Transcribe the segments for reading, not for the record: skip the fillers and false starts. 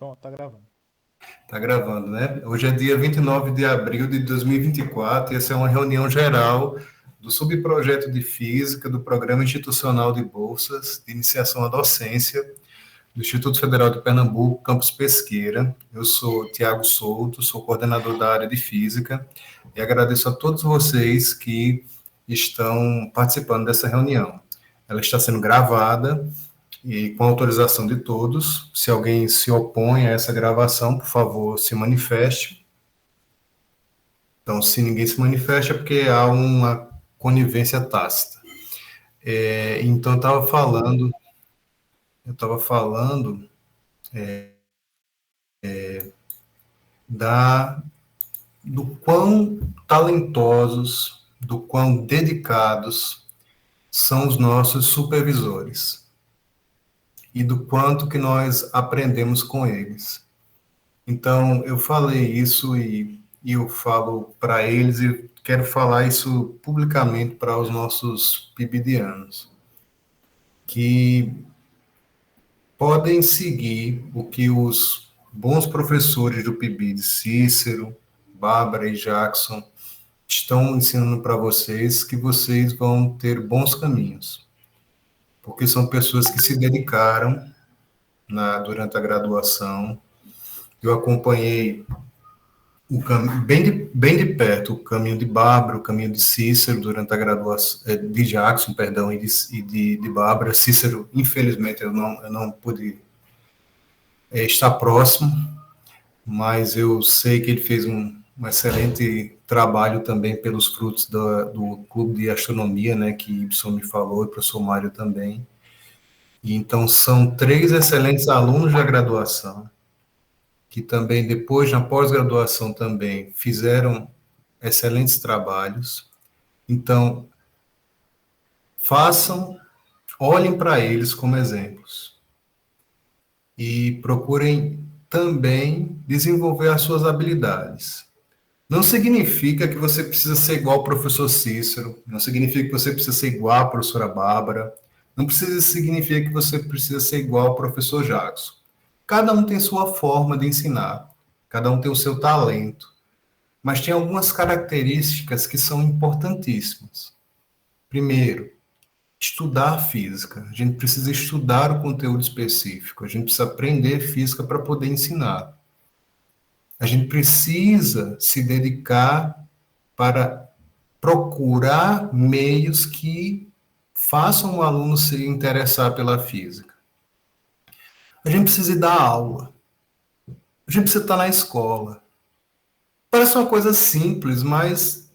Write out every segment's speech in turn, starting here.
Pronto, tá gravando. Tá gravando, né? Hoje é dia 29 de abril de 2024 e essa é uma reunião geral do subprojeto de Física do Programa Institucional de Bolsas de Iniciação à Docência do Instituto Federal de Pernambuco, Campus Pesqueira. Eu sou Tiago Souto, sou coordenador da área de Física e agradeço a todos vocês que estão participando dessa reunião. Ela está sendo gravada e com autorização de todos. Se alguém se opõe a essa gravação, por favor, se manifeste. Então, se ninguém se manifesta, é porque há uma conivência tácita. Então, eu estava falando do quão talentosos, do quão dedicados são os nossos supervisores e do quanto que nós aprendemos com eles. Então, eu falei isso e eu falo para eles e quero falar isso publicamente para os nossos pibidianos, que podem seguir o que os bons professores do PIBID, Cícero, Bárbara e Jackson, estão ensinando para vocês, que vocês vão ter bons caminhos, porque são pessoas que se dedicaram durante a graduação. Eu acompanhei bem de perto o caminho de Bárbara, o caminho de Cícero durante a graduação, de Jackson, perdão, e de Bárbara. Cícero, infelizmente, eu não pude estar próximo, mas eu sei que ele fez um excelente trabalho também pelos frutos do Clube de Astronomia, né, que Ibson me falou, e o professor Mário também. E então, são 3 excelentes alunos da graduação, que também, depois, na pós-graduação também, fizeram excelentes trabalhos. Então, olhem para eles como exemplos. E procurem também desenvolver as suas habilidades. Não significa que você precisa ser igual ao professor Cícero, não significa que você precisa ser igual à professora Bárbara, não significa que você precisa ser igual ao professor Jackson. Cada um tem sua forma de ensinar, cada um tem o seu talento, mas tem algumas características que são importantíssimas. Primeiro, estudar física. A gente precisa estudar o conteúdo específico, a gente precisa aprender física para poder ensinar. A gente precisa se dedicar para procurar meios que façam o aluno se interessar pela física. A gente precisa ir dar aula. A gente precisa estar na escola. Parece uma coisa simples, mas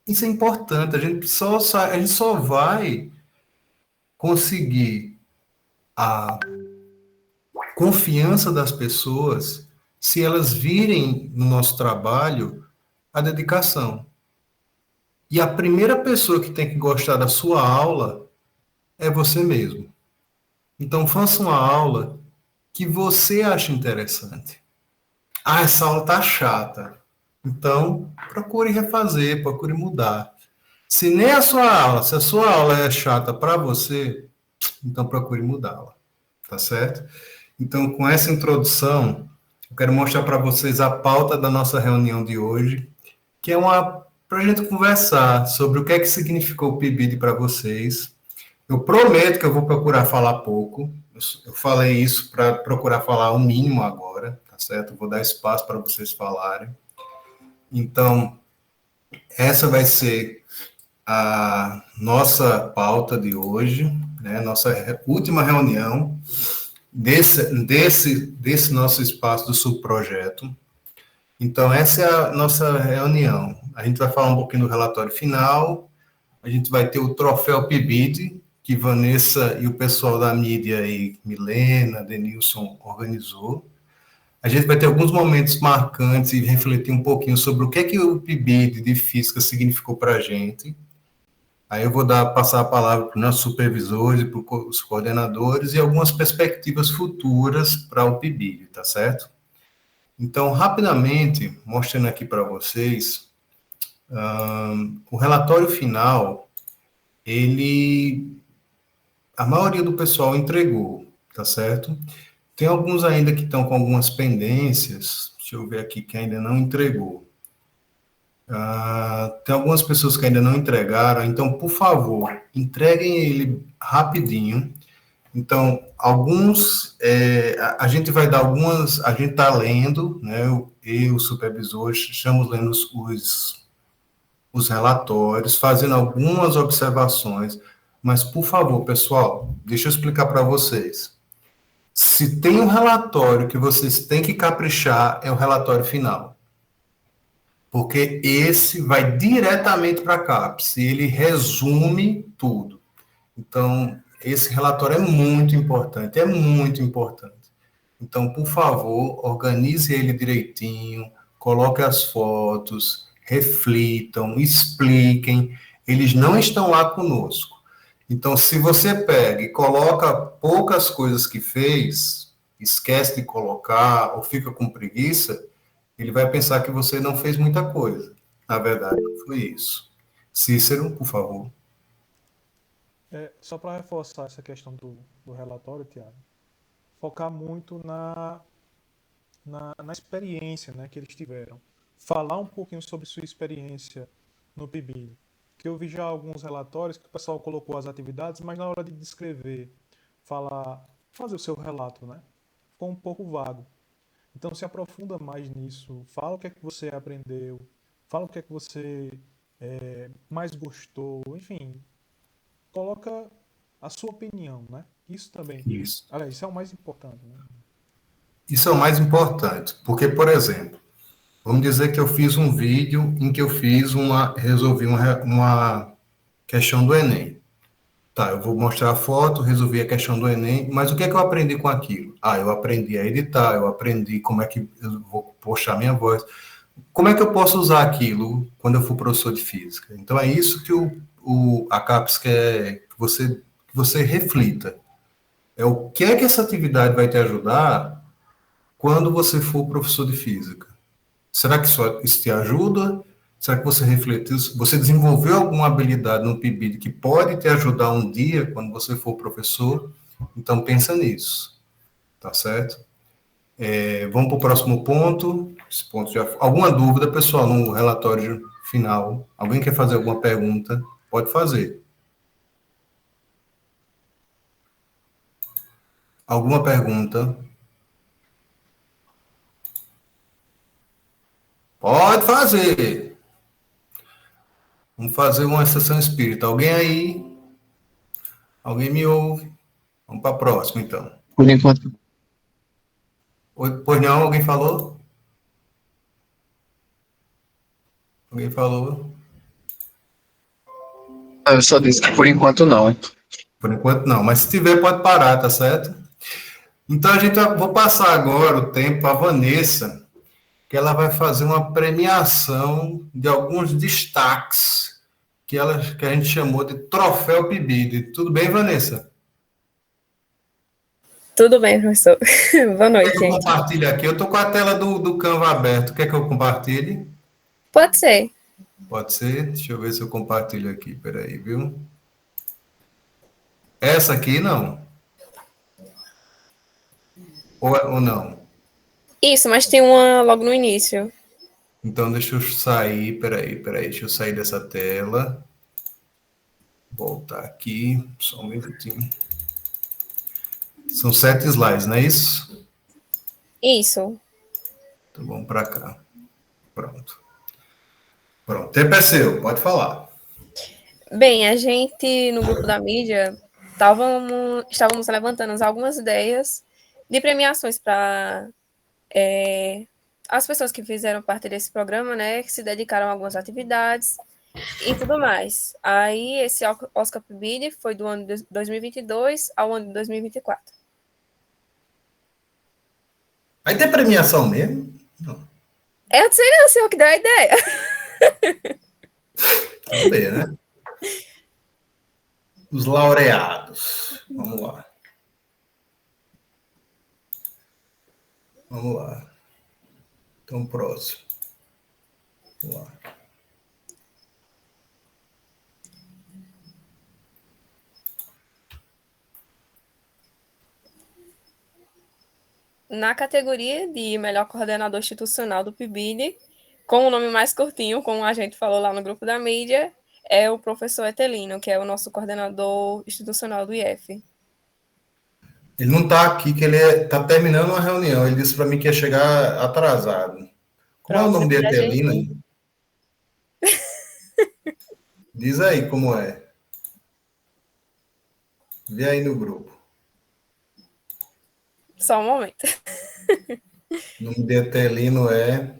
isso é importante. A gente só vai conseguir a confiança das pessoas se elas virem no nosso trabalho a dedicação. E a primeira pessoa que tem que gostar da sua aula é você mesmo. Então, faça uma aula que você acha interessante. Ah, essa aula tá chata. Então, procure refazer, procure mudar. Se nem a sua aula, se a sua aula é chata para você, então procure mudá-la. Tá certo? Então, com essa introdução, eu quero mostrar para vocês a pauta da nossa reunião de hoje, que é para a gente conversar sobre o que é que significou o PIBID para vocês. Eu prometo que eu vou procurar falar pouco. Eu falei isso para procurar falar o mínimo agora, tá certo? Vou dar espaço para vocês falarem. Então, essa vai ser a nossa pauta de hoje, né? Nossa última reunião desse nosso espaço do subprojeto. Então, essa é a nossa reunião. A gente vai falar um pouquinho do relatório final, a gente vai ter o troféu PIBID, que Vanessa e o pessoal da mídia aí, Milena, Denilson, organizou. A gente vai ter alguns momentos marcantes e refletir um pouquinho sobre o que o PIBID de Física significou para a gente. Aí eu vou passar a palavra para os nossos supervisores e para os coordenadores e algumas perspectivas futuras para o PIBID, tá certo? Então, rapidamente, mostrando aqui para vocês, o relatório final, a maioria do pessoal entregou, tá certo? Tem alguns ainda que estão com algumas pendências. Deixa eu ver aqui que ainda não entregou. Tem algumas pessoas que ainda não entregaram, então, por favor, entreguem ele rapidinho. Então, alguns, a gente vai dar algumas, a gente está lendo, né, eu, o supervisor, estamos lendo os relatórios, fazendo algumas observações, mas, por favor, pessoal, deixa eu explicar para vocês. Se tem um relatório que vocês têm que caprichar, é o relatório final. Porque esse vai diretamente para a CAPES e ele resume tudo. Então, esse relatório é muito importante, é muito importante. Então, por favor, organize ele direitinho, coloque as fotos, reflitam, expliquem. Eles não estão lá conosco. Então, se você pega e coloca poucas coisas que fez, esquece de colocar ou fica com preguiça, ele vai pensar que você não fez muita coisa. Na verdade, foi isso. Cícero, por favor. Só para reforçar essa questão do relatório, Tiago, focar muito na experiência, né, que eles tiveram. Falar um pouquinho sobre sua experiência no PIBID. Que eu vi já alguns relatórios que o pessoal colocou as atividades, mas na hora de descrever, fazer o seu relato, né, ficou um pouco vago. Então se aprofunda mais nisso, fala o que é que você aprendeu, fala o que é que você mais gostou, enfim, coloca a sua opinião, né? Isso também. Isso. Aliás, isso é o mais importante, né? Isso é o mais importante, porque, por exemplo, vamos dizer que eu fiz um vídeo em que eu resolvi uma questão do Enem. Tá, eu vou mostrar a foto, resolvi a questão do Enem, mas o que é que eu aprendi com aquilo? Eu aprendi a editar, eu aprendi como é que eu vou postar minha voz. Como é que eu posso usar aquilo quando eu for professor de física? Então é isso que a CAPES quer que você reflita. É o que é que essa atividade vai te ajudar quando você for professor de física? Será que isso te ajuda? Será que você refletiu, você desenvolveu alguma habilidade no PIBID que pode te ajudar um dia quando você for professor? Então pensa nisso, tá certo? Vamos para o próximo ponto. Esse ponto já. Alguma dúvida, pessoal, no relatório final? Alguém quer fazer alguma pergunta? Pode fazer. Alguma pergunta? Pode fazer. Vamos fazer uma sessão espírita. Alguém aí? Alguém me ouve? Vamos para a próxima, então. Por enquanto, Pois não, alguém falou? Alguém falou? eu só disse que por enquanto não, hein? Por enquanto não, mas se tiver pode parar, tá certo? Então vou passar agora o tempo para a Vanessa, que ela vai fazer uma premiação de alguns destaques que a gente chamou de Troféu PIBID. Tudo bem, Vanessa? Tudo bem, professor. Boa Quer noite, que eu gente. compartilhe aqui? Eu estou com a tela do Canva aberto. Quer que eu compartilhe? Pode ser. Pode ser? Deixa eu ver se eu compartilho aqui. Peraí, viu? Essa aqui não. Ou não? Isso, mas tem uma logo no início. Então, deixa eu sair. Peraí. Deixa eu sair dessa tela. Voltar aqui. Só um minutinho. São 7 slides, não é isso? Isso. Então, vamos para cá. Pronto. Pronto. O tempo é seu. Pode falar. Bem, a gente, no grupo da mídia, estávamos levantando algumas ideias de premiações para as pessoas que fizeram parte desse programa, né, que se dedicaram a algumas atividades e tudo mais. Aí, esse Oscar PIBID foi do ano de 2022 ao ano de 2024. Vai ter premiação mesmo? Não. Eu não sei não, senhor, que deu a ideia. Vamos ver, né? Os laureados. Vamos lá. Vamos lá. Então, próximo. Vamos lá. na categoria de melhor coordenador institucional do PIBID, com o nome mais curtinho, como a gente falou lá no grupo da mídia, é o professor Etelino, que é o nosso coordenador institucional do IF. Ele não está aqui, que ele está terminando uma reunião. Ele disse para mim que ia chegar atrasado. Como é o nome dele, Etelino? Diz aí como é. Vê aí no grupo. Só um momento. O nome de Etelino é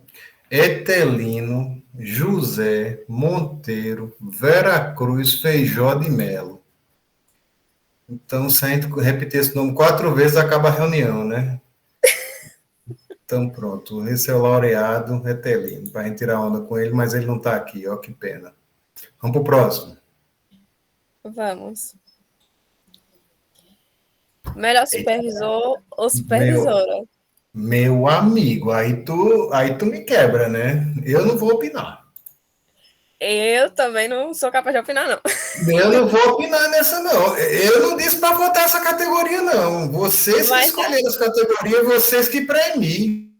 Etelino José Monteiro Vera Cruz Feijó de Melo. Então, se a gente repetir esse nome 4 vezes, acaba a reunião, né? Então, pronto. Esse é o laureado Etelino, para a gente tirar onda com ele, mas ele não está aqui, ó, que pena. Vamos para o próximo. Vamos. Melhor supervisor ou supervisora? Meu amigo, aí tu me quebra, né? Eu não vou opinar. Eu também não sou capaz de opinar, não. Eu não vou opinar nessa, não. Eu não disse para votar essa categoria, não. Vocês que escolheram essa categoria, vocês que premiem.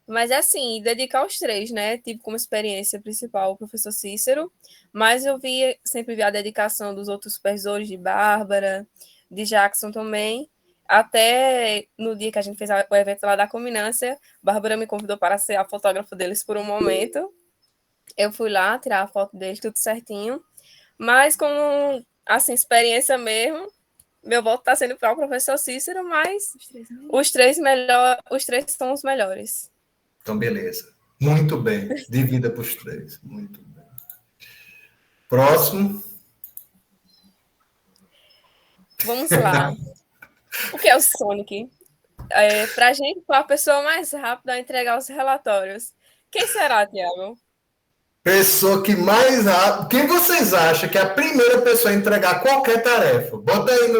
Mas assim, dedicar os 3, né? Tive como experiência principal o professor Cícero, mas eu sempre vi a dedicação dos outros supervisores, de Bárbara, de Jackson também. Até no dia que a gente fez o evento lá da Culminância, Bárbara me convidou para ser a fotógrafa deles por um momento. Eu fui lá tirar a foto deles, tudo certinho. Mas como, assim, experiência mesmo, meu voto está sendo para o professor Cícero, mas os três são os melhores. Então, beleza. Muito bem. Divida para os 3. Muito bem. Próximo. Vamos lá. O que é o Sonic? Para a gente, foi a pessoa mais rápida a entregar os relatórios. Quem será, Tiago? Pessoa que mais rápido. Quem vocês acham que é a primeira pessoa a entregar qualquer tarefa? Bota aí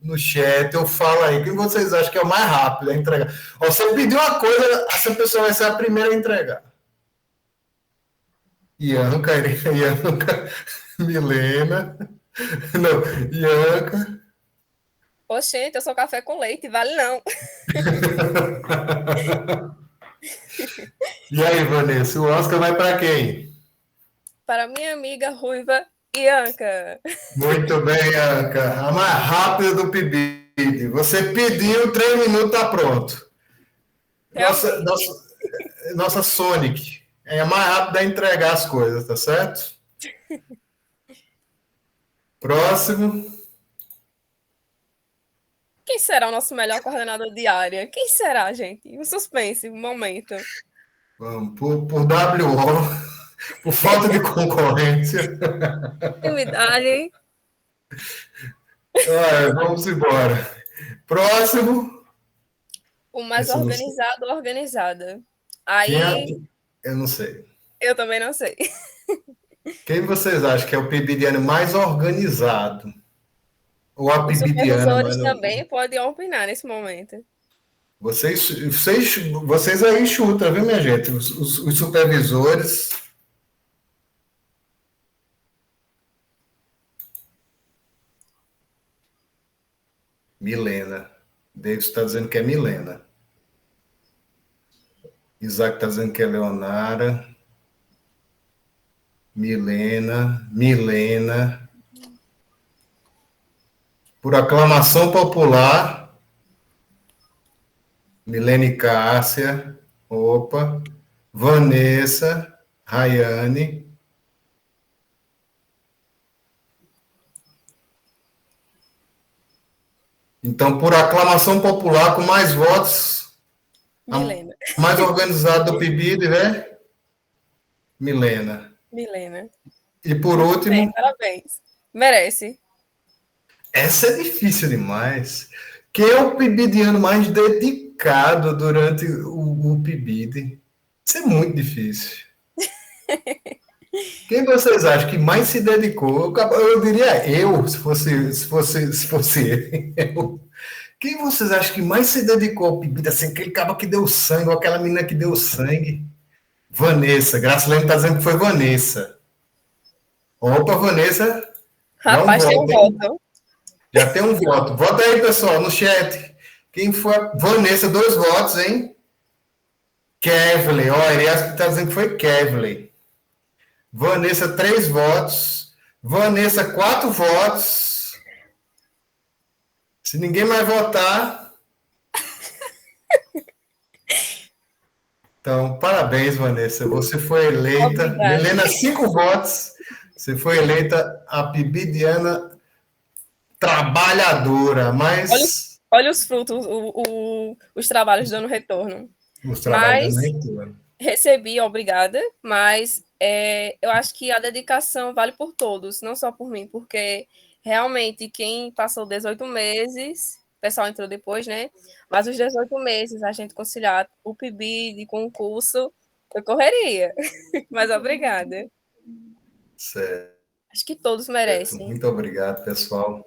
no chat, eu falo aí. Quem vocês acham que é o mais rápido a entregar? Você pediu uma coisa, essa pessoa vai ser a primeira a entregar. Ianca, Milena. Não, Ianca. Oxente, eu sou café com leite, vale não. E aí, Vanessa, o Oscar vai para quem? Para minha amiga ruiva, Ianca. Muito bem, Ianca. A mais rápida do PIBID. Você pediu, 3 minutos, está pronto. Nossa Sonic é a mais rápida a entregar as coisas, tá certo? Próximo. Quem será o nosso melhor coordenador de área? Quem será, gente? Um suspense, um momento. Vamos, por WO, por falta de concorrência. Intimidade. Vamos embora. Próximo. O mais organizado ou organizada. Aí. Eu não sei. Eu também não sei. Quem vocês acham que é o PIBidiano mais organizado? Ou a Os PIBidiana? supervisores também podem opinar nesse momento. Vocês aí chutam, viu, minha gente? Os supervisores. Milena. David está dizendo que é Milena. Isaac está dizendo que é Leonara. Milena. Por aclamação popular, Milene Cássia, Vanessa, Rayane. Então, por aclamação popular, com mais votos, Milena. A mais organizada do PIBID, né? Milena. E por último... Bem, parabéns. Merece. Essa é difícil demais. Quem é o PIBidiano mais dedicado durante o PIBID? Isso é muito difícil. Quem vocês acham que mais se dedicou? Eu diria eu, se fosse eu. Quem vocês acham que mais se dedicou ao PIBID? Assim, aquele cara que deu sangue, ou aquela menina que deu sangue? Vanessa. Gracilene está dizendo que foi Vanessa. Vanessa. Rapaz, tem um voto. Já tem um voto. Vota aí, pessoal, no chat. Quem foi? Vanessa, 2 votos, hein? Kevley, ó, Elias está dizendo que foi Kevley. Vanessa, 3 votos. Vanessa, 4 votos. Se ninguém mais votar. Então, parabéns, Vanessa. Você foi eleita. Obrigada. Helena, 5 votos. Você foi eleita a pibidiana trabalhadora, mas. Olha os frutos, os trabalhos dando retorno. Os trabalhos Mas recebi, obrigada, mas eu acho que a dedicação vale por todos, não só por mim, porque realmente quem passou 18 meses, o pessoal entrou depois, né? Mas os 18 meses a gente conciliar o PIBID com o curso, eu correria. Mas obrigada. Certo. Acho que todos merecem. Muito obrigado, pessoal.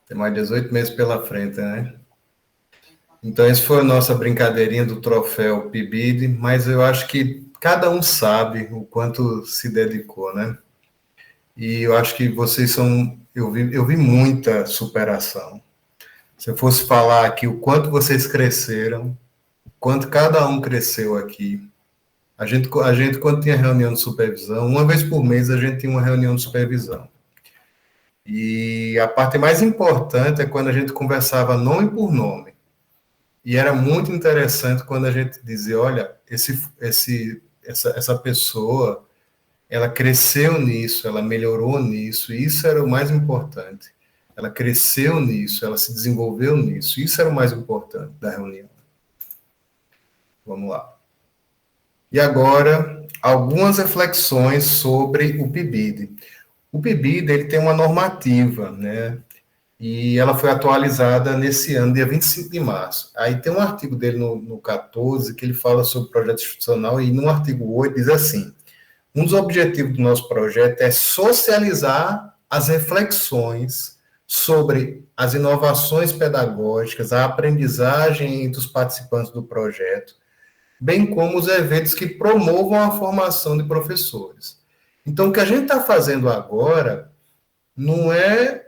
Tem mais 18 meses pela frente, né? Então, essa foi a nossa brincadeirinha do troféu PIBID, mas eu acho que cada um sabe o quanto se dedicou, né? E eu acho que vocês são... Eu vi muita superação. Se eu fosse falar aqui o quanto vocês cresceram, o quanto cada um cresceu aqui. A gente, quando tinha reunião de supervisão, uma vez por mês a gente tinha uma reunião de supervisão. E a parte mais importante é quando a gente conversava nome por nome. E era muito interessante quando a gente dizia, olha, essa pessoa, ela cresceu nisso, ela melhorou nisso, e isso era o mais importante. Ela cresceu nisso, ela se desenvolveu nisso, isso era o mais importante da reunião. Vamos lá. E agora, algumas reflexões sobre o PIBID. O PIBID, ele tem uma normativa, né? E ela foi atualizada nesse ano, dia 25 de março. Aí tem um artigo dele no 14, que ele fala sobre projeto institucional, e no artigo 8 diz assim, um dos objetivos do nosso projeto é socializar as reflexões sobre as inovações pedagógicas, a aprendizagem entre os participantes do projeto, bem como os eventos que promovam a formação de professores. Então, o que a gente está fazendo agora não é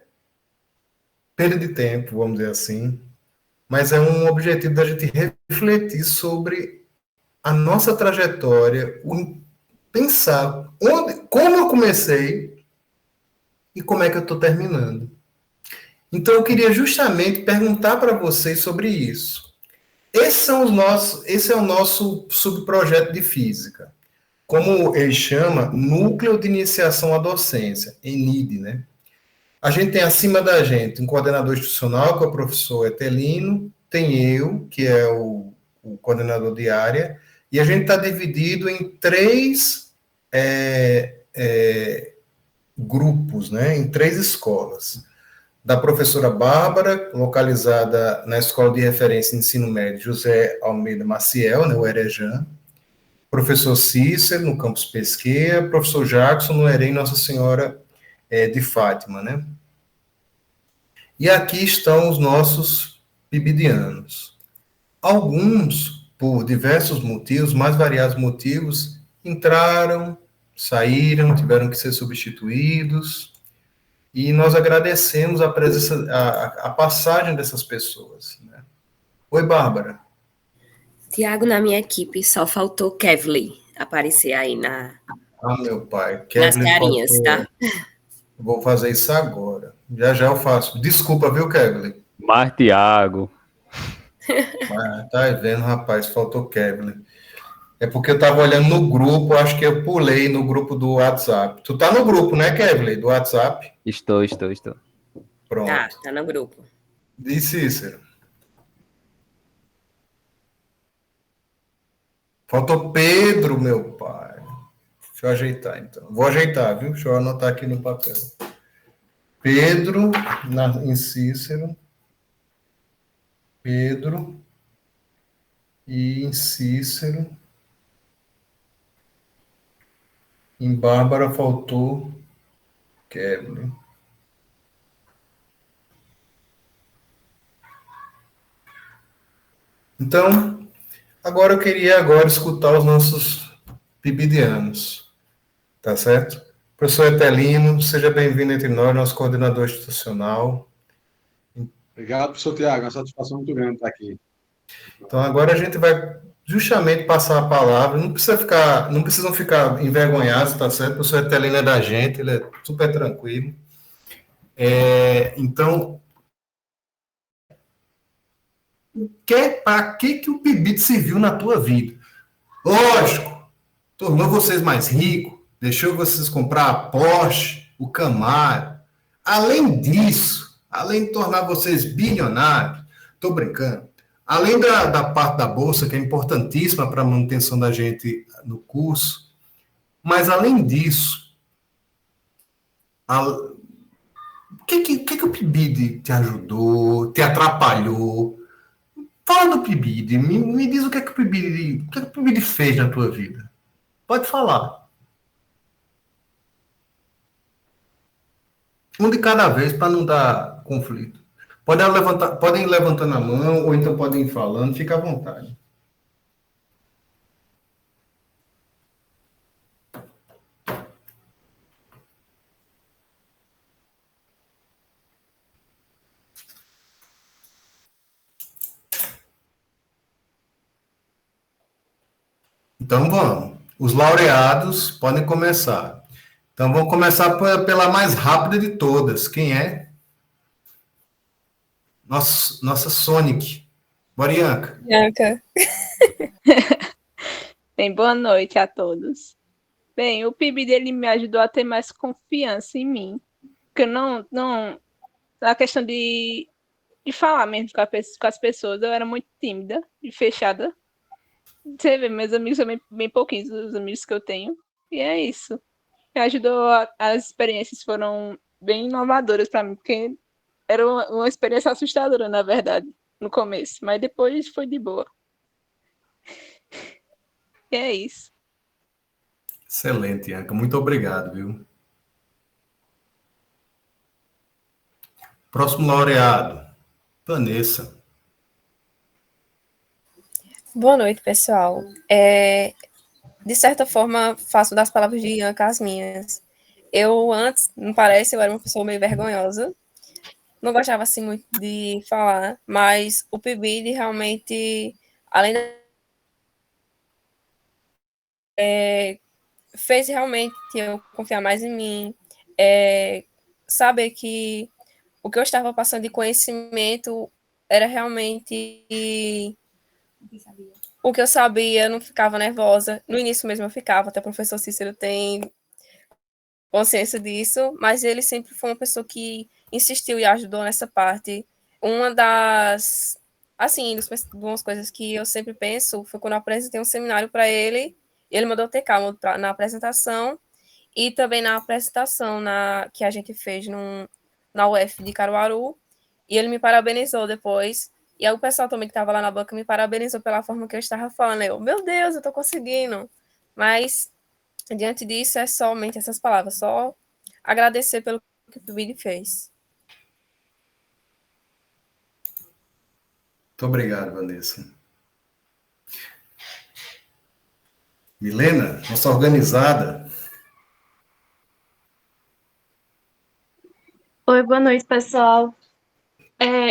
perda de tempo, vamos dizer assim, mas é um objetivo da gente refletir sobre a nossa trajetória, pensar como eu comecei e como é que eu estou terminando. Então, eu queria justamente perguntar para vocês sobre isso. Esse é o nosso subprojeto de física. Como ele chama, Núcleo de Iniciação à Docência, ENID, né? A gente tem acima da gente um coordenador institucional, que é o professor Etelino, tem eu, que é o coordenador de área, e a gente está dividido em 3 grupos, né? Em 3 escolas. Da professora Bárbara, localizada na Escola de Referência de Ensino Médio José Almeida Maciel, né, o EREJAN, professor Cícero, no campus Pesqueira, professor Jackson, no EREM Nossa Senhora de Fátima, né? E aqui estão os nossos pibidianos. Alguns, por diversos motivos, mais variados motivos, entraram, saíram, tiveram que ser substituídos, e nós agradecemos a presença, a passagem dessas pessoas, né? Oi, Bárbara. Tiago, na minha equipe, só faltou Kevley aparecer aí Ah, meu pai. nas carinhas, faltou. Tá? Vou fazer isso agora. Já eu faço. Desculpa, viu, Kevley? Mas, Tiago. Tá vendo, rapaz? Faltou Kevley. É porque eu estava olhando no grupo, acho que eu pulei no grupo do WhatsApp. Tu tá no grupo, né, Kevley, do WhatsApp? Estou. Pronto. Tá no grupo. Diz, Cícero. Faltou Pedro, meu pai. Deixa eu ajeitar, então. Vou ajeitar, viu? Deixa eu anotar aqui no papel. Pedro, em Cícero. Pedro. E em Cícero. Em Bárbara faltou Kevley. Então, agora eu queria escutar os nossos pibidianos. Tá certo? Professor Etelino, seja bem-vindo entre nós, nosso coordenador institucional. Obrigado, professor Tiago. É uma satisfação muito grande estar aqui. Então, agora a gente vai justamente passar a palavra. Não precisam ficar envergonhados, tá certo? O professor Etelino é da gente, ele é super tranquilo. Então, para que o PIBID serviu na tua vida? Lógico, tornou vocês mais ricos, deixou vocês comprar a Porsche, o Camaro. Além disso, além de tornar vocês bilionários, estou brincando, além da parte da bolsa, que é importantíssima para a manutenção da gente no curso, mas além disso, o que o PIBID te ajudou, te atrapalhou? Fala do PIBID, me diz o que o PIBID fez na tua vida. Pode falar. Um de cada vez para não dar conflito. Podem ir levantando a mão, ou então podem ir falando, fica à vontade. Então vamos. Os laureados podem começar. Então vamos começar pela mais rápida de todas. Quem é? Nossa Sonic. Borianca. Bianca. Bem, boa noite a todos. Bem, o PIB dele me ajudou a ter mais confiança em mim. Porque não a questão de falar mesmo com as pessoas, eu era muito tímida e fechada. Você vê, meus amigos são bem pouquinhos, os amigos que eu tenho. E é isso. Me ajudou, as experiências foram bem inovadoras para mim, porque era uma experiência assustadora, na verdade, no começo. Mas depois foi de boa. E é isso. Excelente, Anca. Muito obrigado, viu? Próximo laureado, Vanessa. Boa noite, pessoal. De certa forma, faço das palavras de Ianca as minhas. Eu, antes, não parece, eu era uma pessoa meio vergonhosa. Não gostava, assim, muito de falar, mas o PIBID realmente, além fez realmente eu confiar mais em mim, saber que o que eu estava passando de conhecimento era realmente o que eu sabia, eu não ficava nervosa. No início mesmo eu ficava, até o professor Cícero tem consciência disso, mas ele sempre foi uma pessoa que insistiu e ajudou nessa parte. Uma das, assim, das coisas que eu sempre penso foi quando eu apresentei um seminário para ele, ele mandou ter calma na apresentação e também na apresentação que a gente fez na UF de Caruaru, e ele me parabenizou depois. E aí o pessoal também que estava lá na banca me parabenizou pela forma que eu estava falando. Eu, meu Deus, eu estou conseguindo. Mas, diante disso, é somente essas palavras. Só agradecer pelo que o PIBID fez. Muito obrigado, Vanessa. Milena, nossa organizada. Oi, boa noite, pessoal.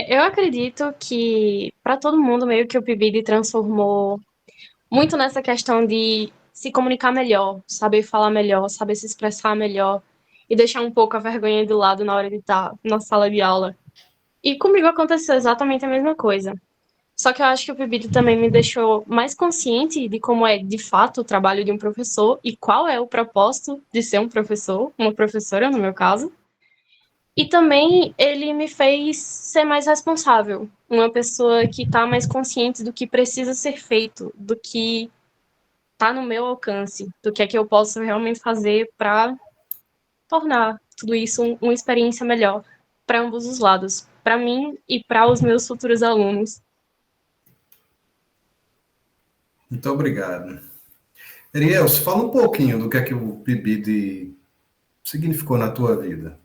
Eu acredito que para todo mundo meio que o PIBID transformou muito nessa questão de se comunicar melhor, saber falar melhor, saber se expressar melhor e deixar um pouco a vergonha de lado na hora de estar na sala de aula. E comigo aconteceu exatamente a mesma coisa. Só que eu acho que o PIBID também me deixou mais consciente de como é de fato o trabalho de um professor e qual é o propósito de ser um professor, uma professora no meu caso. E também ele me fez ser mais responsável, uma pessoa que está mais consciente do que precisa ser feito, do que está no meu alcance, do que é que eu posso realmente fazer para tornar tudo isso uma experiência melhor para ambos os lados, para mim e para os meus futuros alunos. Muito obrigado. Erielso, fala um pouquinho do que é que o PIBID significou na tua vida.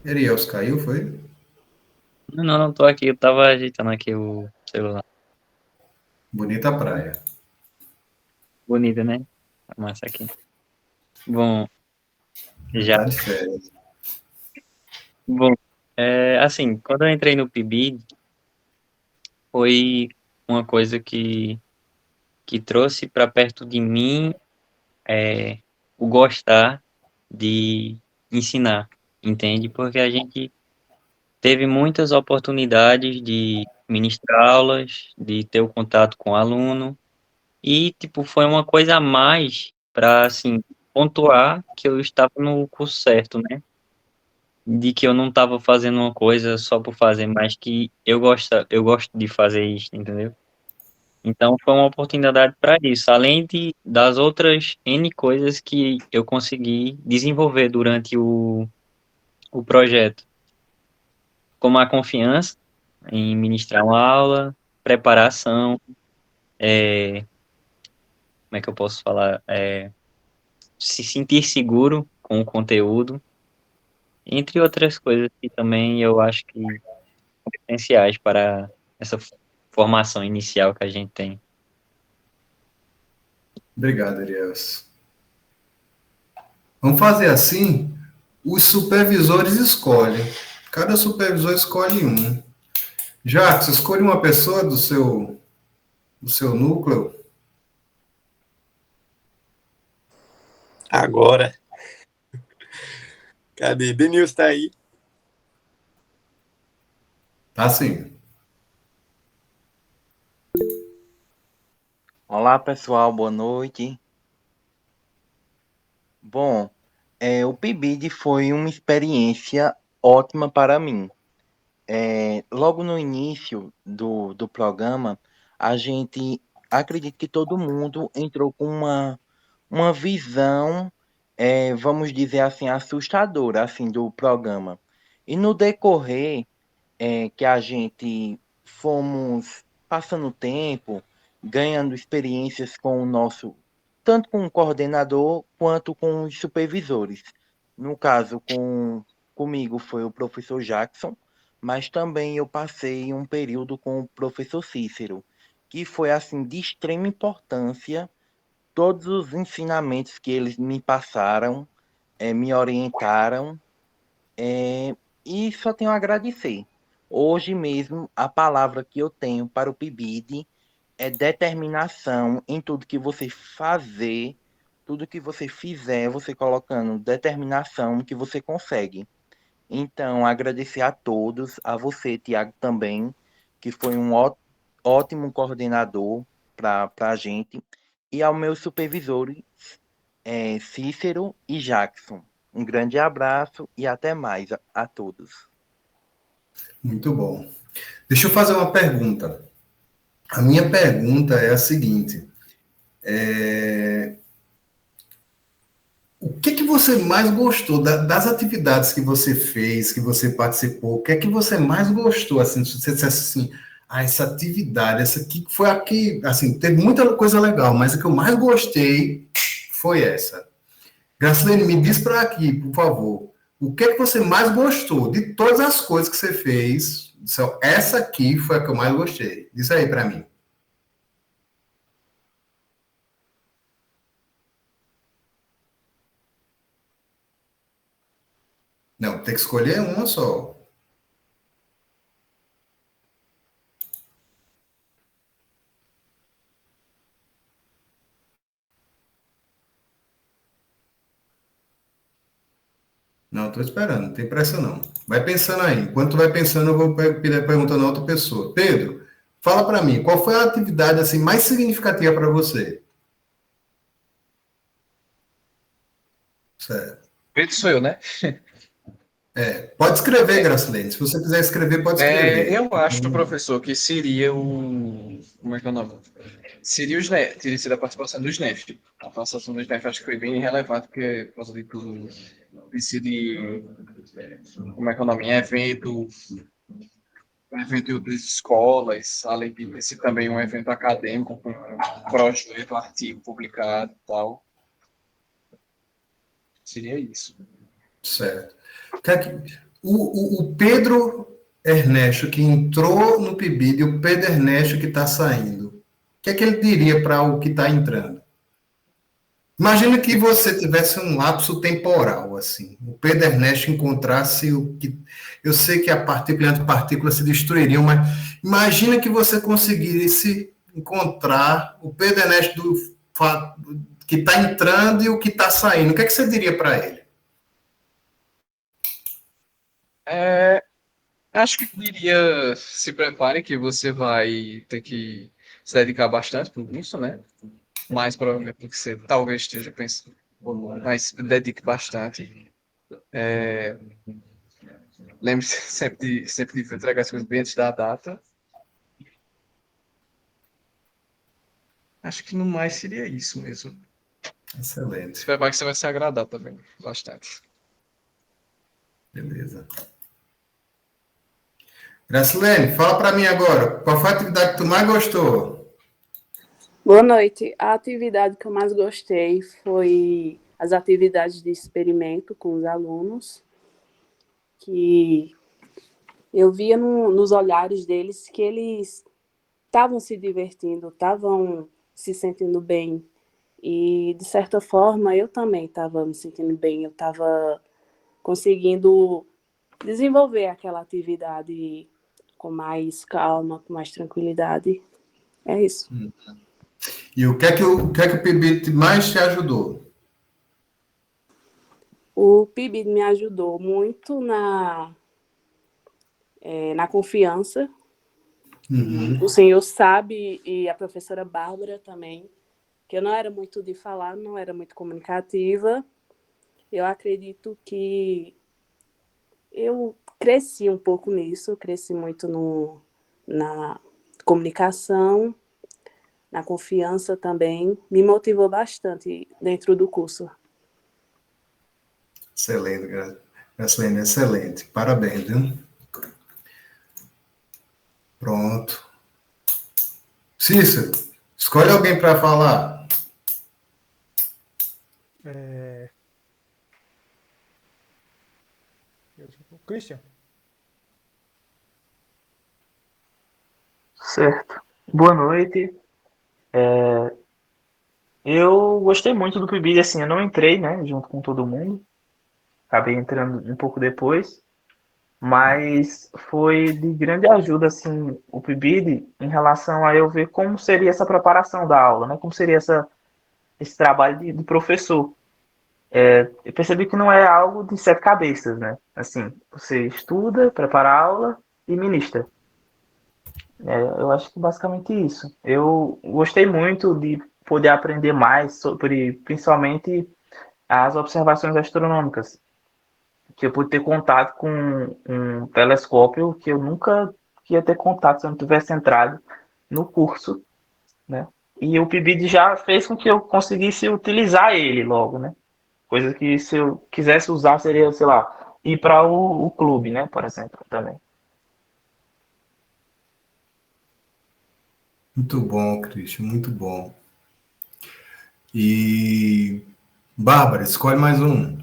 Erielso caiu, foi? Não tô aqui, eu tava ajeitando aqui o celular. Bonita praia. bonita, né? Massa aqui. Bom, já. Tá de férias. Bom, assim, quando eu entrei no PIBID, foi uma coisa que trouxe para perto de mim o gostar de ensinar, entende? Porque a gente teve muitas oportunidades de ministrar aulas, de ter o contato com o aluno, e, tipo, foi uma coisa a mais para, assim, pontuar que eu estava no curso certo, né? De que eu não estava fazendo uma coisa só por fazer, mas que eu gosto de fazer isso, entendeu? Então foi uma oportunidade para isso, além das outras N coisas que eu consegui desenvolver durante o projeto, como a confiança em ministrar uma aula, preparação, como é que eu posso falar? Se sentir seguro com o conteúdo, entre outras coisas que também eu acho que são essenciais para essa formação inicial que a gente tem. Obrigado, Elias. Vamos fazer assim? Os supervisores escolhem. Cada supervisor escolhe um. Jacques, escolhe uma pessoa do seu núcleo. Agora. Cadê? Denilson tá aí? Tá sim. Olá, pessoal, boa noite. Bom, o PIBID foi uma experiência ótima para mim. Logo no início do programa, a gente acredita que todo mundo entrou com uma visão, vamos dizer assim, assustadora assim, do programa. E no decorrer que a gente fomos passando tempo, ganhando experiências com o nosso, tanto com o coordenador quanto com os supervisores. No caso, comigo foi o professor Jackson, mas também eu passei um período com o professor Cícero, que foi assim de extrema importância. Todos os ensinamentos que eles me passaram, me orientaram, e só tenho a agradecer. Hoje mesmo, a palavra que eu tenho para o PIBID é determinação em tudo que você fazer, tudo que você fizer, você colocando determinação que você consegue. Então, agradecer a todos, a você, Tiago, também, que foi um ótimo coordenador para a gente, e aos meus supervisores, Cícero e Jackson. Um grande abraço e até mais a todos. Muito bom. Deixa eu fazer uma pergunta. A minha pergunta é a seguinte. O que você mais gostou das atividades que você fez, que você participou? O que é que você mais gostou? Assim, se você dissesse assim, essa atividade, essa aqui foi aqui, assim, teve muita coisa legal, mas a que eu mais gostei foi essa. Gracilene, me diz para aqui, por favor, o que é que você mais gostou de todas as coisas que você fez? Essa aqui foi a que eu mais gostei. Diz aí para mim. Não, tem que escolher uma só. Não, estou esperando, não tem pressa não. Vai pensando aí. Enquanto tu vai pensando, eu vou perguntando a outra pessoa. Pedro, fala para mim, qual foi a atividade assim mais significativa para você? Certo. Pedro sou eu, né? Pode escrever, Gracilene. Se você quiser escrever, pode escrever. Eu acho, professor, que seria o... Como é que é o nome? Seria o SNEF, teria sido a participação do SNEF. A participação do SNEF acho que foi bem relevante, porque por causa de tudo, decidi, como é que é o nome? Evento em outras escolas, além de ser também um evento acadêmico, com um projeto, um artigo publicado e tal. Seria isso. Certo. O Pedro Ernesto, que entrou no PIBID, e o Pedro Ernesto, que está saindo, o que é que ele diria para o que está entrando? Imagina que você tivesse um lapso temporal, assim. O Pedro Ernesto encontrasse o que... Eu sei que a partícula e a antipartícula se destruiriam, mas imagina que você conseguisse encontrar o Pedro Ernesto que está entrando e o que está saindo. O que é que você diria para ele? Acho que eu diria, se prepare que você vai ter que se dedicar bastante para isso, né? Mais provavelmente do que você talvez esteja pensando, mas se dedique bastante. Lembre-se sempre de entregar as coisas bem antes da data. Acho que no mais seria isso mesmo. Excelente. Se prepare que você vai se agradar também, bastante. Beleza. Gracilene, fala para mim agora, qual foi a atividade que tu mais gostou? Boa noite. A atividade que eu mais gostei foi as atividades de experimento com os alunos, que eu via nos olhares deles que eles estavam se divertindo, estavam se sentindo bem. E, de certa forma, eu também estava me sentindo bem, eu estava conseguindo desenvolver aquela atividade com mais calma, com mais tranquilidade. É isso. E o que é que o PIBID mais te ajudou? O PIBID me ajudou muito na confiança. O senhor sabe, e a professora Bárbara também, que eu não era muito de falar, não era muito comunicativa. Eu acredito que eu cresci um pouco nisso, cresci muito na comunicação, na confiança também. Me motivou bastante dentro do curso. Excelente, Gracilene, excelente. Parabéns, viu? Pronto. Cícero, escolhe alguém para falar. Christian. Certo. Boa noite. Eu gostei muito do PIBID, assim, eu não entrei, né, junto com todo mundo. Acabei entrando um pouco depois. Mas foi de grande ajuda, assim, o PIBID em relação a eu ver como seria essa preparação da aula, né? Como seria esse trabalho de professor. Eu percebi que não é algo de sete cabeças, né? Assim, você estuda, prepara a aula e ministra. Eu acho que basicamente isso. Eu gostei muito de poder aprender mais sobre, principalmente, as observações astronômicas, que eu pude ter contato com um telescópio que eu nunca ia ter contato se eu não tivesse entrado no curso, né? E o PIBID já fez com que eu conseguisse utilizar ele logo, né? Coisa que se eu quisesse usar seria, sei lá, ir para o clube, né? Por exemplo, também. Muito bom, Christian, muito bom. E Bárbara, escolhe mais um.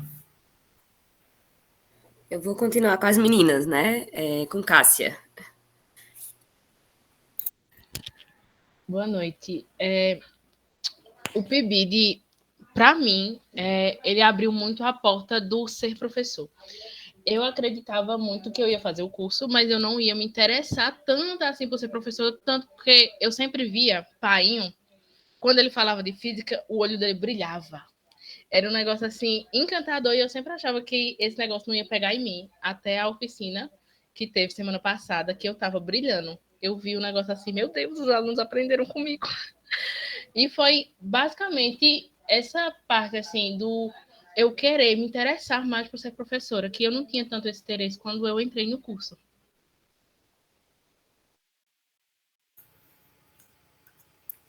Eu vou continuar com as meninas, né? Com Cássia. Boa noite. O PIBID, para mim, ele abriu muito a porta do ser professor. Eu acreditava muito que eu ia fazer o curso, mas eu não ia me interessar tanto assim por ser professor, tanto porque eu sempre via Painho, quando ele falava de física, o olho dele brilhava. Era um negócio assim encantador e eu sempre achava que esse negócio não ia pegar em mim, até a oficina que teve semana passada, que eu estava brilhando. Eu vi um negócio assim, meu Deus, os alunos aprenderam comigo. E foi basicamente essa parte assim do eu querer me interessar mais por ser professora, que eu não tinha tanto esse interesse quando eu entrei no curso.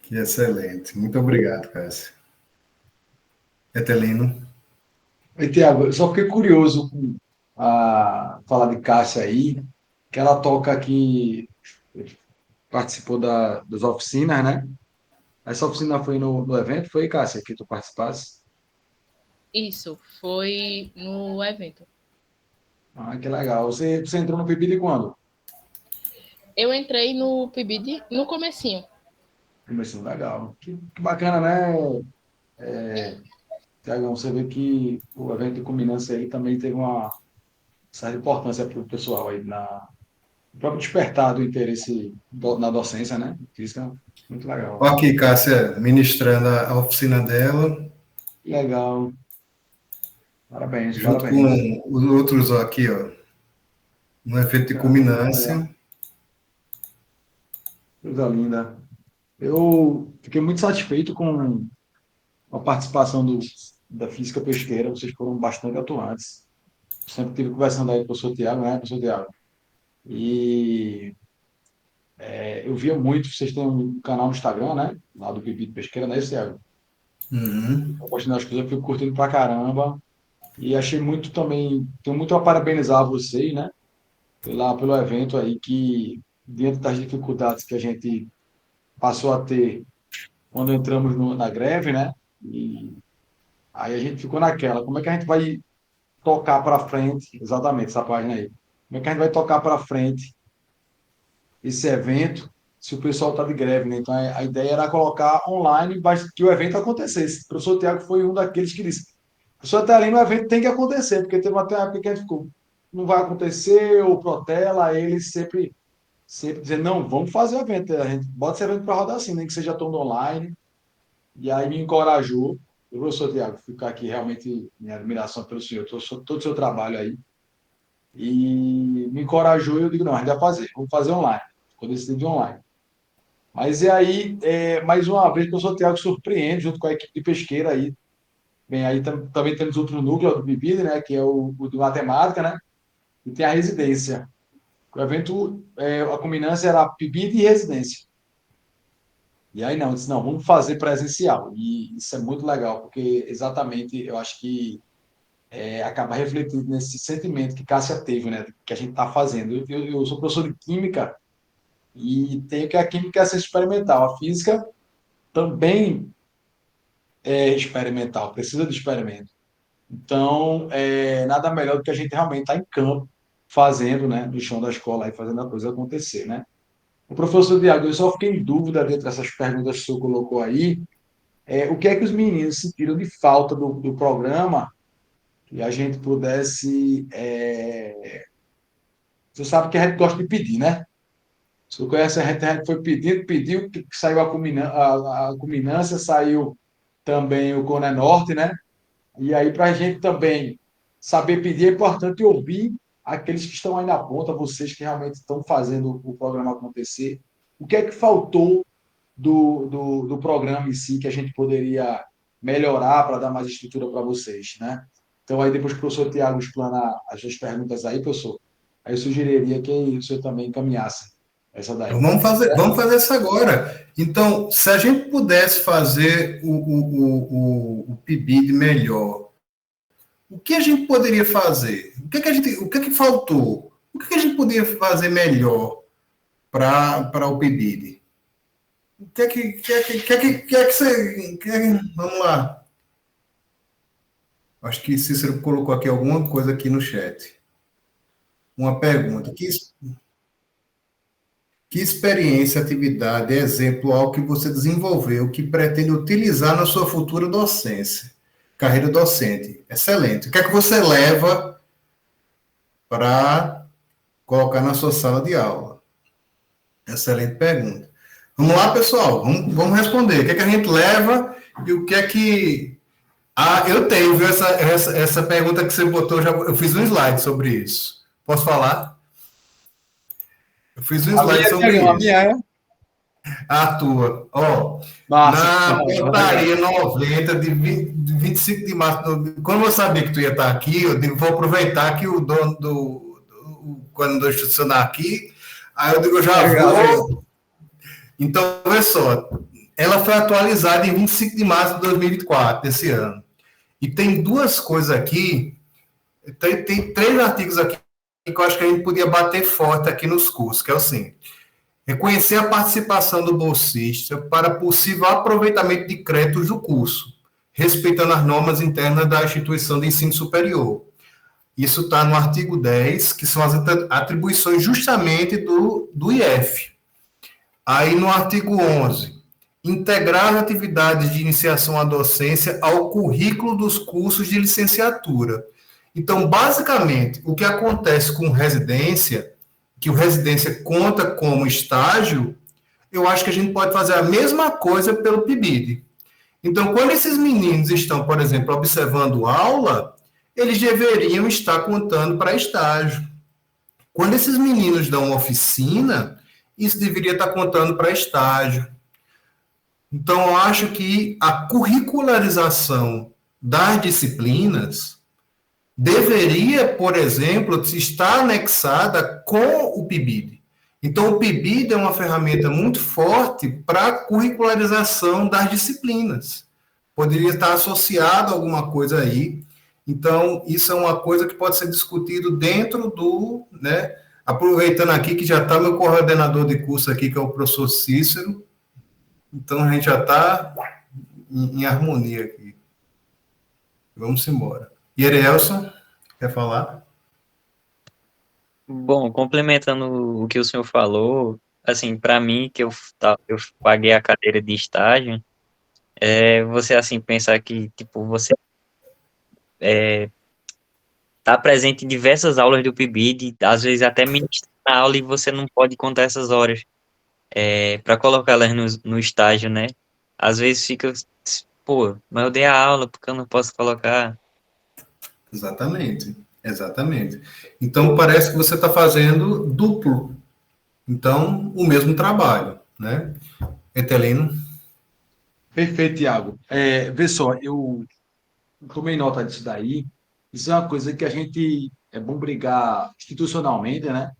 Que excelente. Muito obrigado, Cássia. Etelino. Oi, Tiago, eu só fiquei curioso com a falar de Cássia aí, que ela toca aqui, participou das oficinas, né? Essa oficina foi no evento, foi, Cássia, que tu participasse? Isso, foi no evento. Ah, que legal. Você entrou no PIBID quando? Eu entrei no PIBID no comecinho. Começou legal. Que bacana, né? Tiagão, você vê que o evento de culminância aí também teve uma certa importância para o pessoal aí no próprio despertar do interesse na docência, né? Física, muito legal. Ó aqui, Cássia, ministrando a oficina dela, Legal. Parabéns, junto parabéns. com os outros ó, aqui, ó, no evento de culminância. Coisa linda. Eu fiquei muito satisfeito com a participação da Física Pesqueira, vocês foram bastante atuantes. Sempre estive conversando aí com o professor Tiago, né, professor Tiago? E eu via muito, vocês têm um canal no Instagram, né? Lá do Pipi de Pesqueira, né, Tiago? Uhum. Eu postando as coisas, eu fico curtindo pra caramba. E achei muito também, tenho muito a parabenizar vocês, né? Pelo evento aí, que diante das dificuldades que a gente passou a ter quando entramos na greve, né? E aí a gente ficou naquela, como é que a gente vai tocar para frente, exatamente essa página aí, como é que a gente vai tocar para frente esse evento se o pessoal está de greve, né? Então a ideia era colocar online, mas que o evento acontecesse. O professor Tiago foi um daqueles que disse, o professor está ali no evento, tem que acontecer, porque teve até uma época que a gente ficou, não vai acontecer, ou protela, ele sempre dizendo, não, vamos fazer o evento, a gente bota esse evento para rodar assim, nem que seja todo online. E aí me encorajou, o professor Tiago, ficar aqui realmente minha admiração pelo senhor, todo o seu trabalho aí. E me encorajou e eu digo, não, a gente vai fazer, vamos fazer online. Ficou decidido online. Mas e aí, mais uma vez, o professor Tiago surpreende, junto com a equipe de pesqueira aí. Bem, aí também temos outro núcleo do BIBID, né, que é o de matemática, né, e tem a residência. O evento, a culminância era PIBID e residência. E aí não, eu disse, não, vamos fazer presencial. E isso é muito legal, porque exatamente eu acho que acaba refletindo nesse sentimento que Cássia teve, né? Que a gente está fazendo. Eu sou professor de química e tenho que a química é ser experimental. A física também é experimental, precisa de experimento. Então, nada melhor do que a gente realmente estar em campo, fazendo, né? No chão da escola, aí, fazendo a coisa acontecer, né? O professor Diago, eu só fiquei em dúvida dentro dessas perguntas que o senhor colocou aí. O que é que os meninos sentiram de falta do programa que a gente pudesse. Você sabe que a gente gosta de pedir, né? O senhor conhece, a gente foi pedindo, pediu, que saiu a culminância, saiu também o Cone Norte, né? E aí, para a gente também saber pedir, é importante ouvir aqueles que estão aí na ponta, vocês que realmente estão fazendo o programa acontecer. O que é que faltou do programa em si que a gente poderia melhorar para dar mais estrutura para vocês, né? Então, aí depois que o professor Tiago explanar as suas perguntas aí, professor, aí eu sugeriria que o senhor também encaminhasse essa daí. Vamos fazer isso agora. Então, se a gente pudesse fazer o PIBID melhor, o que a gente poderia fazer? O que que faltou? O que a gente poderia fazer melhor para o PIBID? O que é que você... Vamos lá. Acho que Cícero colocou aqui alguma coisa aqui no chat. Uma pergunta. Que experiência, atividade, exemplo, algo que você desenvolveu, que pretende utilizar na sua futura docência, carreira docente? Excelente. O que é que você leva para colocar na sua sala de aula? Excelente pergunta. Vamos lá, pessoal, vamos responder. O que é que a gente leva e o que é que... eu tenho, viu, essa pergunta que você botou, eu fiz um slide sobre isso. Posso falar? Eu fiz um slide sobre isso. A minha é? A tua. Na portaria 90, de 25 de março, quando eu sabia que tu ia estar aqui, eu digo, vou aproveitar que o dono quando eu estacionar aqui, aí eu digo, eu já vou... Então, olha só, ela foi atualizada em 25 de março de 2024, desse ano. E tem duas coisas aqui, tem 3 artigos aqui que eu acho que a gente podia bater forte aqui nos cursos, que é o seguinte: reconhecer a participação do bolsista para possível aproveitamento de créditos do curso, respeitando as normas internas da instituição de ensino superior. Isso está no artigo 10, que são as atribuições justamente do IF. Aí, no artigo 11, integrar atividades de iniciação à docência ao currículo dos cursos de licenciatura. Então, basicamente, o que acontece com residência, que o residência conta como estágio, eu acho que a gente pode fazer a mesma coisa pelo PIBID. Então, quando esses meninos estão, por exemplo, observando aula, eles deveriam estar contando para estágio. Quando esses meninos dão oficina, isso deveria estar contando para estágio. Então, eu acho que a curricularização das disciplinas deveria, por exemplo, estar anexada com o PIBID. Então, o PIBID é uma ferramenta muito forte para a curricularização das disciplinas. Poderia estar associado a alguma coisa aí. Então, isso é uma coisa que pode ser discutido dentro do, né, aproveitando aqui que já está meu coordenador de curso aqui, que é o professor Cícero. Então, a gente já está em harmonia aqui. Vamos embora. E Erielson, quer falar? Bom, complementando o que o senhor falou, assim, para mim, que eu paguei a cadeira de estágio, você, assim, pensar que, tipo, você tá presente em diversas aulas do PIBID, às vezes até ministrar na aula e você não pode contar essas horas para colocá-las no estágio, né? Às vezes fica, pô, mas eu dei a aula, porque eu não posso colocar? Exatamente, exatamente. Então, parece que você está fazendo duplo. Então, o mesmo trabalho, né? Etelino? Perfeito, Tiago. Vê só, eu tomei nota disso daí. Isso é uma coisa que a gente é bom brigar institucionalmente, né?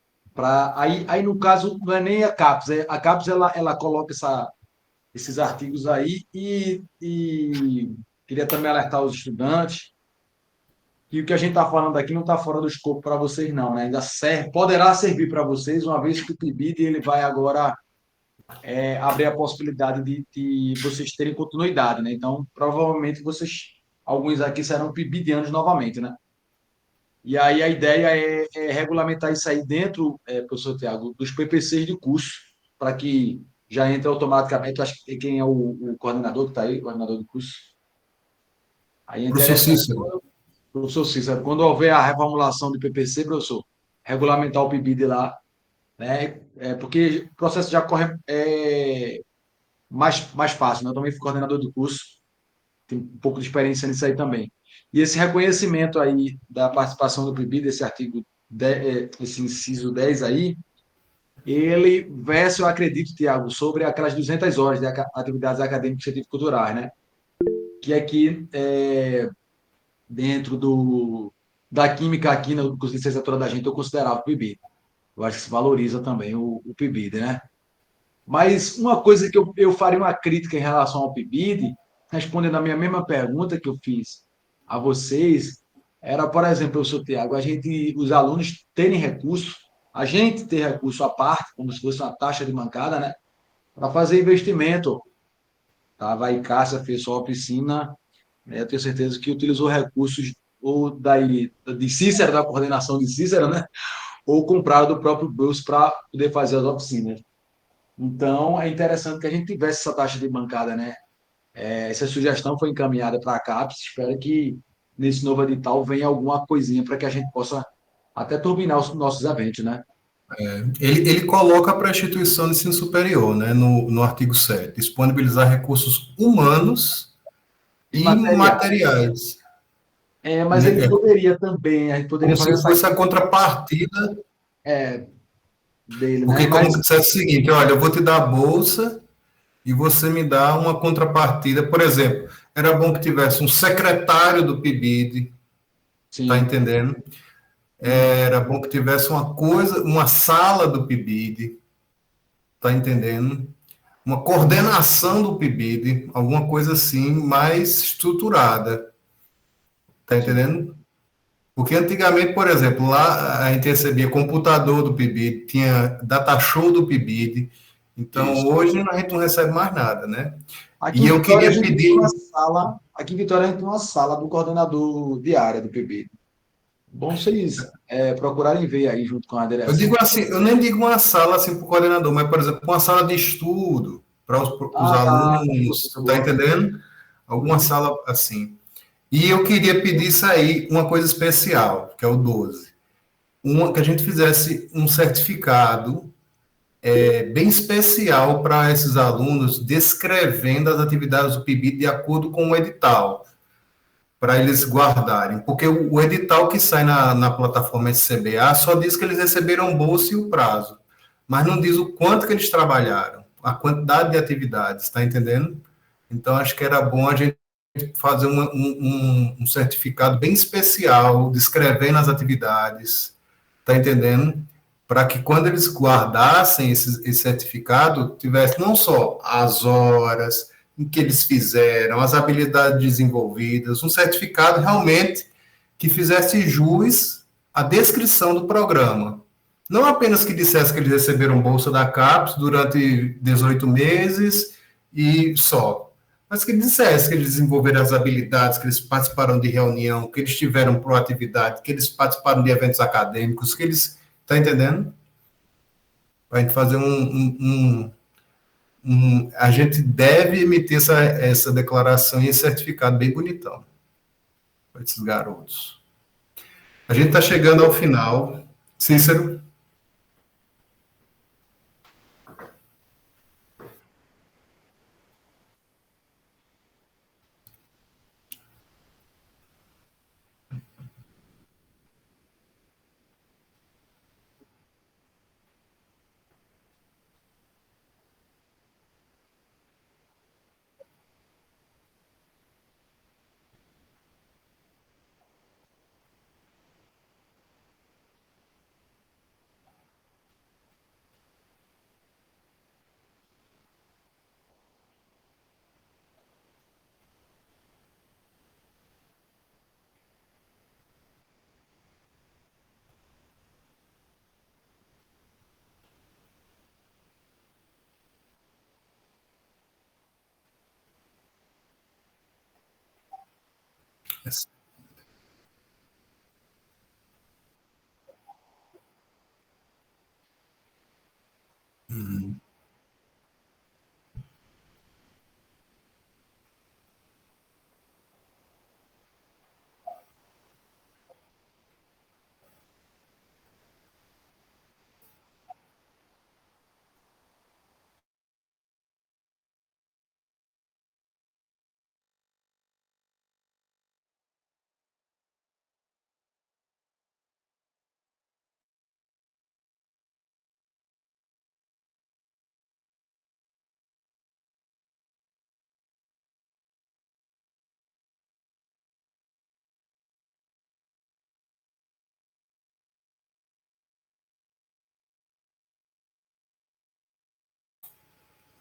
Aí, no caso, não é nem a CAPES, a CAPES ela coloca esses artigos aí e queria também alertar os estudantes que o que a gente está falando aqui não está fora do escopo para vocês, não, né? Ainda poderá servir para vocês, uma vez que o PIBID ele vai agora abrir a possibilidade de vocês terem continuidade, né? Então, provavelmente alguns aqui serão PIBIDianos novamente, né? E aí a ideia é regulamentar isso aí dentro, professor Tiago, dos PPCs de curso, para que já entre automaticamente, acho que quem é o coordenador que está aí, o coordenador do curso. Aí é Professor interessante, Cícero. professor Cícero, quando houver a reformulação do PPC, professor, regulamentar o PIBID lá, né? Porque o processo já corre mais fácil, né? Eu também fui coordenador do curso, tenho um pouco de experiência nisso aí também. E esse reconhecimento aí da participação do PIBID, desse artigo, esse inciso 10 aí, ele versa, eu acredito, Tiago, sobre aquelas 200 horas de atividades acadêmicas e científico-culturais, né? Que aqui, dentro da química aqui no curso de licenciatura da gente, eu considerava o PIBID. Eu acho que se valoriza também o PIBID, né? Mas uma coisa que eu faria uma crítica em relação ao PIBID, respondendo a minha mesma pergunta que eu fiz a vocês, era, por exemplo, professor Tiago, os alunos terem recurso, a gente ter recurso à parte, como se fosse uma taxa de bancada, né? Para fazer investimento. Tá? Vai Cássia, fez sua oficina, né? Eu tenho certeza que utilizou recursos ou de Cícero, da coordenação de Cícero, né? Ou comprado do próprio bolso para poder fazer as oficinas. Então, é interessante que a gente tivesse essa taxa de bancada, né? Essa sugestão foi encaminhada para a CAPES, espero que nesse novo edital venha alguma coisinha para que a gente possa até turbinar os nossos eventos, né? Ele coloca para a instituição de ensino superior, né, no artigo 7, disponibilizar recursos humanos e materiais. Mas ele poderia também, a gente poderia como fazer se fosse a contrapartida dele, porque né? como se dissesse o seguinte, olha, eu vou te dar a bolsa e você me dá uma contrapartida. Por exemplo, era bom que tivesse um secretário do PIBID, tá entendendo? Era bom que tivesse uma sala do PIBID, tá entendendo? Uma coordenação do PIBID, alguma coisa assim, mais estruturada, tá entendendo? Porque antigamente, por exemplo, lá a gente recebia computador do PIBID, tinha data show do PIBID, então hoje a gente não recebe mais nada, né? Aqui em Vitória, a gente tem uma sala, aqui em Vitória a gente tem uma sala do coordenador de área do PIBID. Bom vocês procurarem ver aí junto com a direção. Eu digo assim, eu nem digo uma sala assim para o coordenador, mas, por exemplo, uma sala de estudo, para os tá. alunos, tá entendendo? Alguma sala assim. E eu queria pedir isso aí, uma coisa especial, que é o 12. Que a gente fizesse um certificado bem especial para esses alunos, descrevendo as atividades do PIBID de acordo com o edital, para eles guardarem. Porque o edital que sai na plataforma SCBA só diz que eles receberam bolsa e o prazo, mas não diz o quanto que eles trabalharam, a quantidade de atividades, está entendendo? Então, acho que era bom a gente fazer um certificado bem especial, descrevendo as atividades, está entendendo? Para que quando eles guardassem esse certificado, tivesse não só as horas em que eles fizeram, as habilidades desenvolvidas, um certificado realmente que fizesse jus à descrição do programa. Não apenas que dissesse que eles receberam bolsa da CAPES durante 18 meses e só, mas que dissesse que eles desenvolveram as habilidades, que eles participaram de reunião, que eles tiveram proatividade, que eles participaram de eventos acadêmicos, que eles... Está entendendo? Para a gente fazer a gente deve emitir essa declaração e esse certificado bem bonitão para esses garotos. A gente está chegando ao final. Cícero?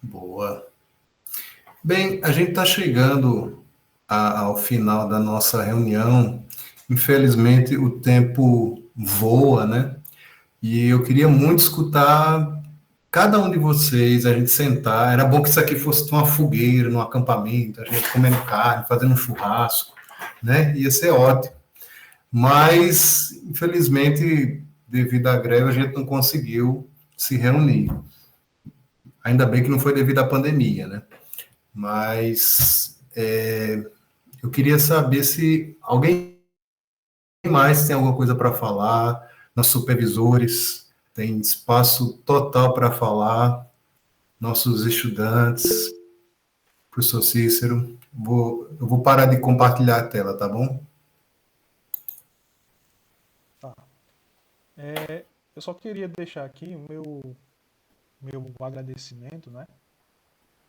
Boa. Bem, a gente está chegando ao final da nossa reunião. Infelizmente, o tempo voa, né? E eu queria muito escutar cada um de vocês, a gente sentar. Era bom que isso aqui fosse uma fogueira, num acampamento, a gente comendo carne, fazendo um churrasco, né? Ia ser ótimo. Mas, infelizmente, devido à greve, a gente não conseguiu se reunir. Ainda bem que não foi devido à pandemia, né? Mas eu queria saber se alguém mais tem alguma coisa para falar, nossos supervisores têm espaço total para falar, nossos estudantes, professor Cícero. Eu vou parar de compartilhar a tela, tá bom? Tá. Eu só queria deixar aqui o meu agradecimento, né,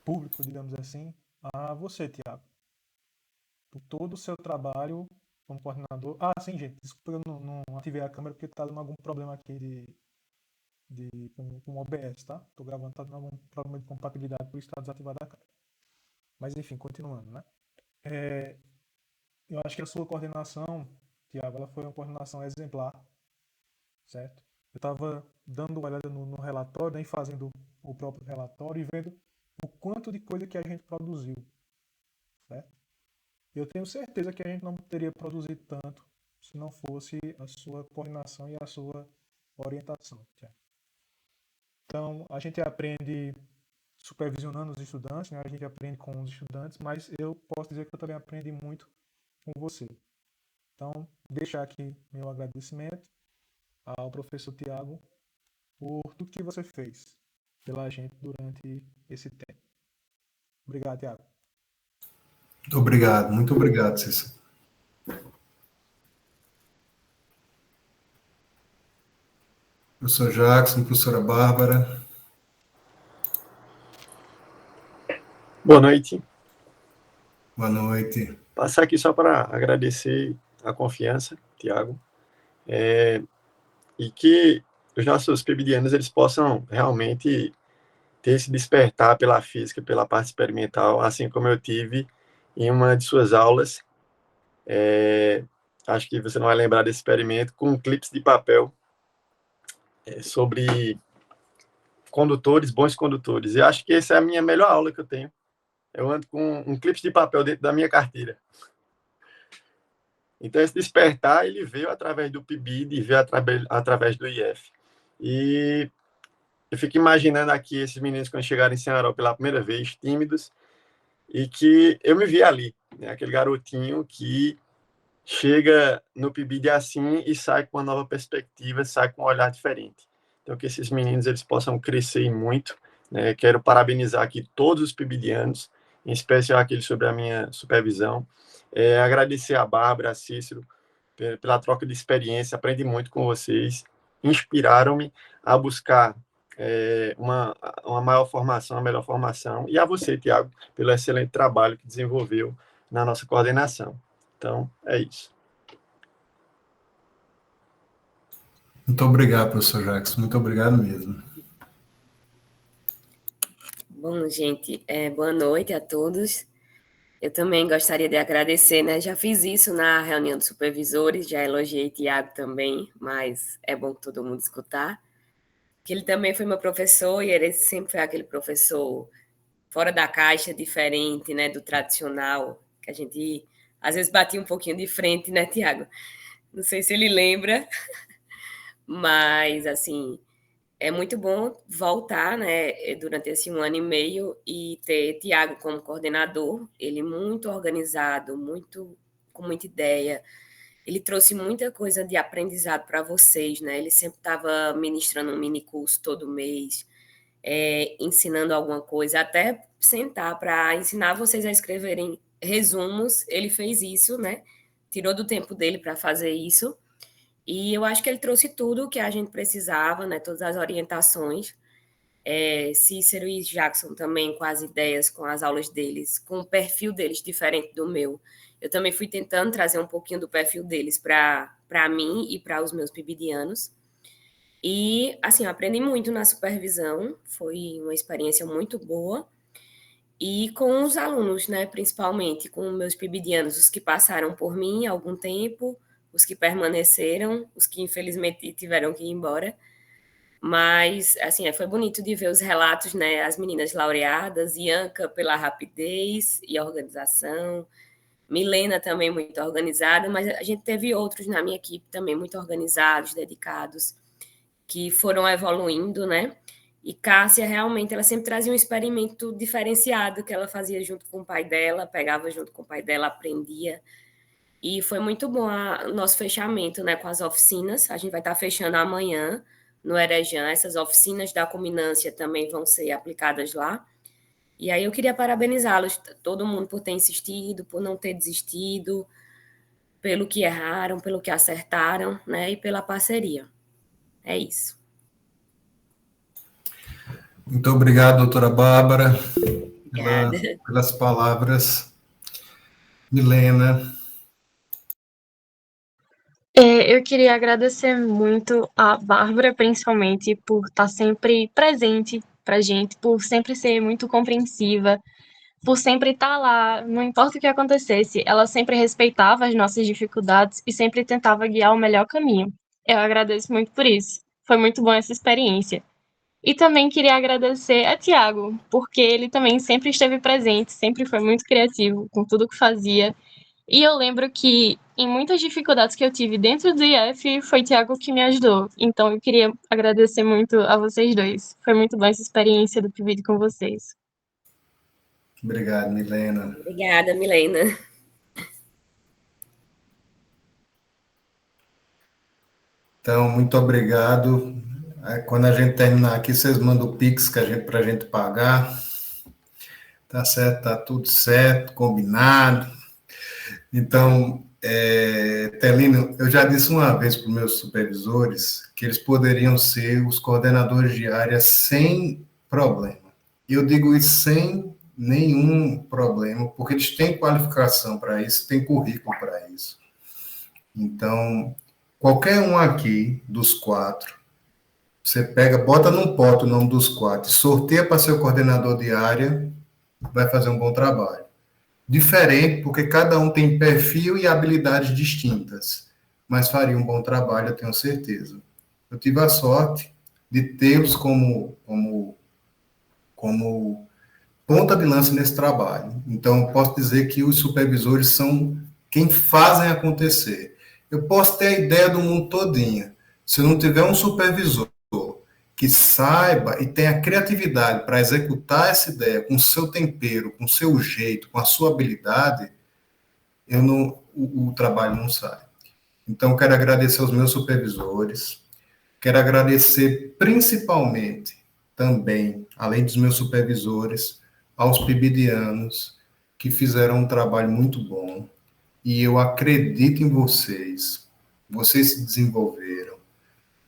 público, digamos assim, a você, Tiago, por todo o seu trabalho como coordenador. Ah, sim, gente, desculpa, eu não ativei a câmera porque está dando algum problema aqui com o OBS, tá? Estou gravando, está dando algum problema de compatibilidade, por isso está desativada a câmera. Mas, enfim, continuando, né? Eu acho que a sua coordenação, Tiago, ela foi uma coordenação exemplar, certo? Eu estava dando uma olhada no relatório, né, e fazendo o próprio relatório e vendo o quanto de coisa que a gente produziu, certo? Eu tenho certeza que a gente não teria produzido tanto se não fosse a sua coordenação e a sua orientação, Tiago. Então, a gente aprende supervisionando os estudantes, né? A gente aprende com os estudantes, mas eu posso dizer que eu também aprendi muito com você. Então, deixar aqui meu agradecimento ao professor Tiago por tudo que você fez pela gente durante esse tempo. Obrigado, Tiago. Muito obrigado, Cícero. Professor Jackson, professora Bárbara. Boa noite. Boa noite. Passar aqui só para agradecer a confiança, Tiago, e que os nossos PIBidianos eles possam realmente ter esse despertar pela física, pela parte experimental, assim como eu tive em uma de suas aulas. Acho que você não vai lembrar desse experimento, com clipes de papel sobre condutores, bons condutores. E acho que essa é a minha melhor aula que eu tenho. Eu ando com um clipe de papel dentro da minha carteira. Então, esse despertar, ele veio através do PIBID e veio através do IF. E eu fico imaginando aqui esses meninos quando chegarem em Ceará pela primeira vez, tímidos, e que eu me vi ali, né? Aquele garotinho que chega no PIBID assim e sai com uma nova perspectiva, sai com um olhar diferente. Então, que esses meninos eles possam crescer muito, né? Quero parabenizar aqui todos os PIBidianos, em especial aqueles sobre a minha supervisão. Agradecer a Bárbara, a Cícero, pela troca de experiência, aprendi muito com vocês, inspiraram-me a buscar uma maior formação, uma melhor formação, e a você, Tiago, pelo excelente trabalho que desenvolveu na nossa coordenação. Então, é isso. Muito obrigado, professor Jackson, muito obrigado mesmo. Bom, gente, boa noite a todos. Eu também gostaria de agradecer, né? Já fiz isso na reunião dos supervisores, já elogiei Tiago também, mas é bom que todo mundo escutar. Que ele também foi meu professor e ele sempre foi aquele professor fora da caixa, diferente, né? Do tradicional, que a gente às vezes batia um pouquinho de frente, né, Tiago? Não sei se ele lembra, mas, assim, é muito bom voltar, né, durante esse 1 ano e meio e ter Tiago como coordenador, ele muito organizado, com muita ideia. Ele trouxe muita coisa de aprendizado para vocês, né? Ele sempre estava ministrando um mini curso todo mês, ensinando alguma coisa, até sentar para ensinar vocês a escreverem resumos. Ele fez isso, né? Tirou do tempo dele para fazer isso. E eu acho que ele trouxe tudo o que a gente precisava, né? Todas as orientações. Cícero e Jackson também com as ideias, com as aulas deles, com o perfil deles diferente do meu. Eu também fui tentando trazer um pouquinho do perfil deles para mim e para os meus pibidianos. E, assim, eu aprendi muito na supervisão, foi uma experiência muito boa. E com os alunos, né, principalmente com meus pibidianos, os que passaram por mim há algum tempo, os que permaneceram, os que infelizmente tiveram que ir embora. Mas, assim, foi bonito de ver os relatos, né, as meninas laureadas, Ianca pela rapidez e organização, Milena também muito organizada, mas a gente teve outros na minha equipe também muito organizados, dedicados, que foram evoluindo, né? E Cássia, realmente, ela sempre trazia um experimento diferenciado que ela fazia junto com o pai dela, pegava junto com o pai dela, aprendia. E foi muito bom o nosso fechamento, né, com as oficinas. A gente vai estar fechando amanhã no Erejan. Essas oficinas da culminância também vão ser aplicadas lá. E aí eu queria parabenizá-los, todo mundo, por ter insistido, por não ter desistido, pelo que erraram, pelo que acertaram, né, e pela parceria. É isso. Muito obrigado, doutora Bárbara, Obrigada. pelas palavras. Milena. Eu queria agradecer muito a Bárbara, principalmente, por estar sempre presente para gente, por sempre ser muito compreensiva, por sempre estar lá, não importa o que acontecesse, ela sempre respeitava as nossas dificuldades e sempre tentava guiar o melhor caminho. Eu agradeço muito por isso. Foi muito bom essa experiência. E também queria agradecer a Tiago, porque ele também sempre esteve presente, sempre foi muito criativo com tudo que fazia. E eu lembro que em muitas dificuldades que eu tive dentro do IF, foi Tiago que me ajudou. Então, eu queria agradecer muito a vocês dois. Foi muito bom essa experiência do PIBID com vocês. Obrigado, Milena. Obrigada, Milena. Então, muito obrigado. Quando a gente terminar aqui, vocês mandam o Pix para a gente pagar. Tá certo, tá tudo certo, combinado. Então, Telino, eu já disse uma vez para os meus supervisores que eles poderiam ser os coordenadores de área sem problema. Eu digo isso sem nenhum problema, porque eles têm qualificação para isso, têm currículo para isso. Então, qualquer um aqui dos 4, você pega, bota num pote o nome dos 4, sorteia para ser o coordenador de área, vai fazer um bom trabalho. Diferente, porque cada um tem perfil e habilidades distintas, mas faria um bom trabalho, eu tenho certeza. Eu tive a sorte de tê-los como ponta de lança nesse trabalho. Então, eu posso dizer que os supervisores são quem fazem acontecer. Eu posso ter a ideia do mundo todinha. Se eu não tiver um supervisor que saiba e tenha criatividade para executar essa ideia com o seu tempero, com o seu jeito, com a sua habilidade, o trabalho não sai. Então, quero agradecer aos meus supervisores, quero agradecer principalmente também, além dos meus supervisores, aos pibidianos, que fizeram um trabalho muito bom, e eu acredito em vocês. Vocês se desenvolveram,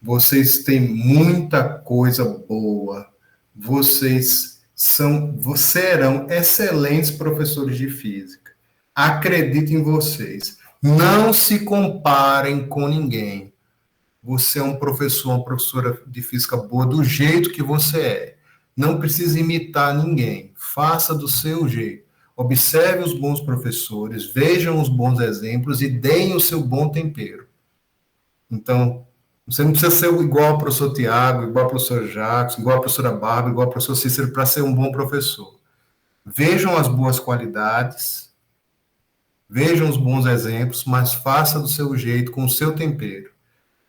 vocês têm muita coisa boa, vocês serão excelentes professores de física. Acredito em vocês. Não se comparem com ninguém. Você é um professor, uma professora de física boa do jeito que você é. Não precisa imitar ninguém. Faça do seu jeito. Observe os bons professores, vejam os bons exemplos e deem o seu bom tempero. Então, você não precisa ser igual ao professor Tiago, igual ao professor Jacques, igual à professora Bárbara, igual ao professor Cícero para ser um bom professor. Vejam as boas qualidades, vejam os bons exemplos, mas faça do seu jeito, com o seu tempero.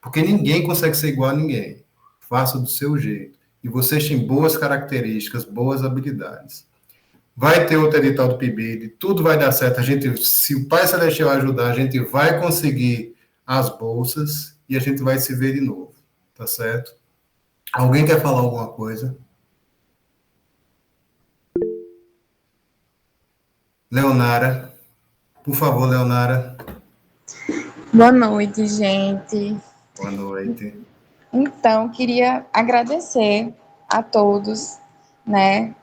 Porque ninguém consegue ser igual a ninguém. Faça do seu jeito. E vocês têm boas características, boas habilidades. Vai ter outro edital do PIBID, tudo vai dar certo. Se o Pai Celestial ajudar, a gente vai conseguir as bolsas e a gente vai se ver de novo. Tá certo? Alguém quer falar alguma coisa? Leonara. Por favor, Leonara. Boa noite, gente. Boa noite. Então, queria agradecer a todos, né?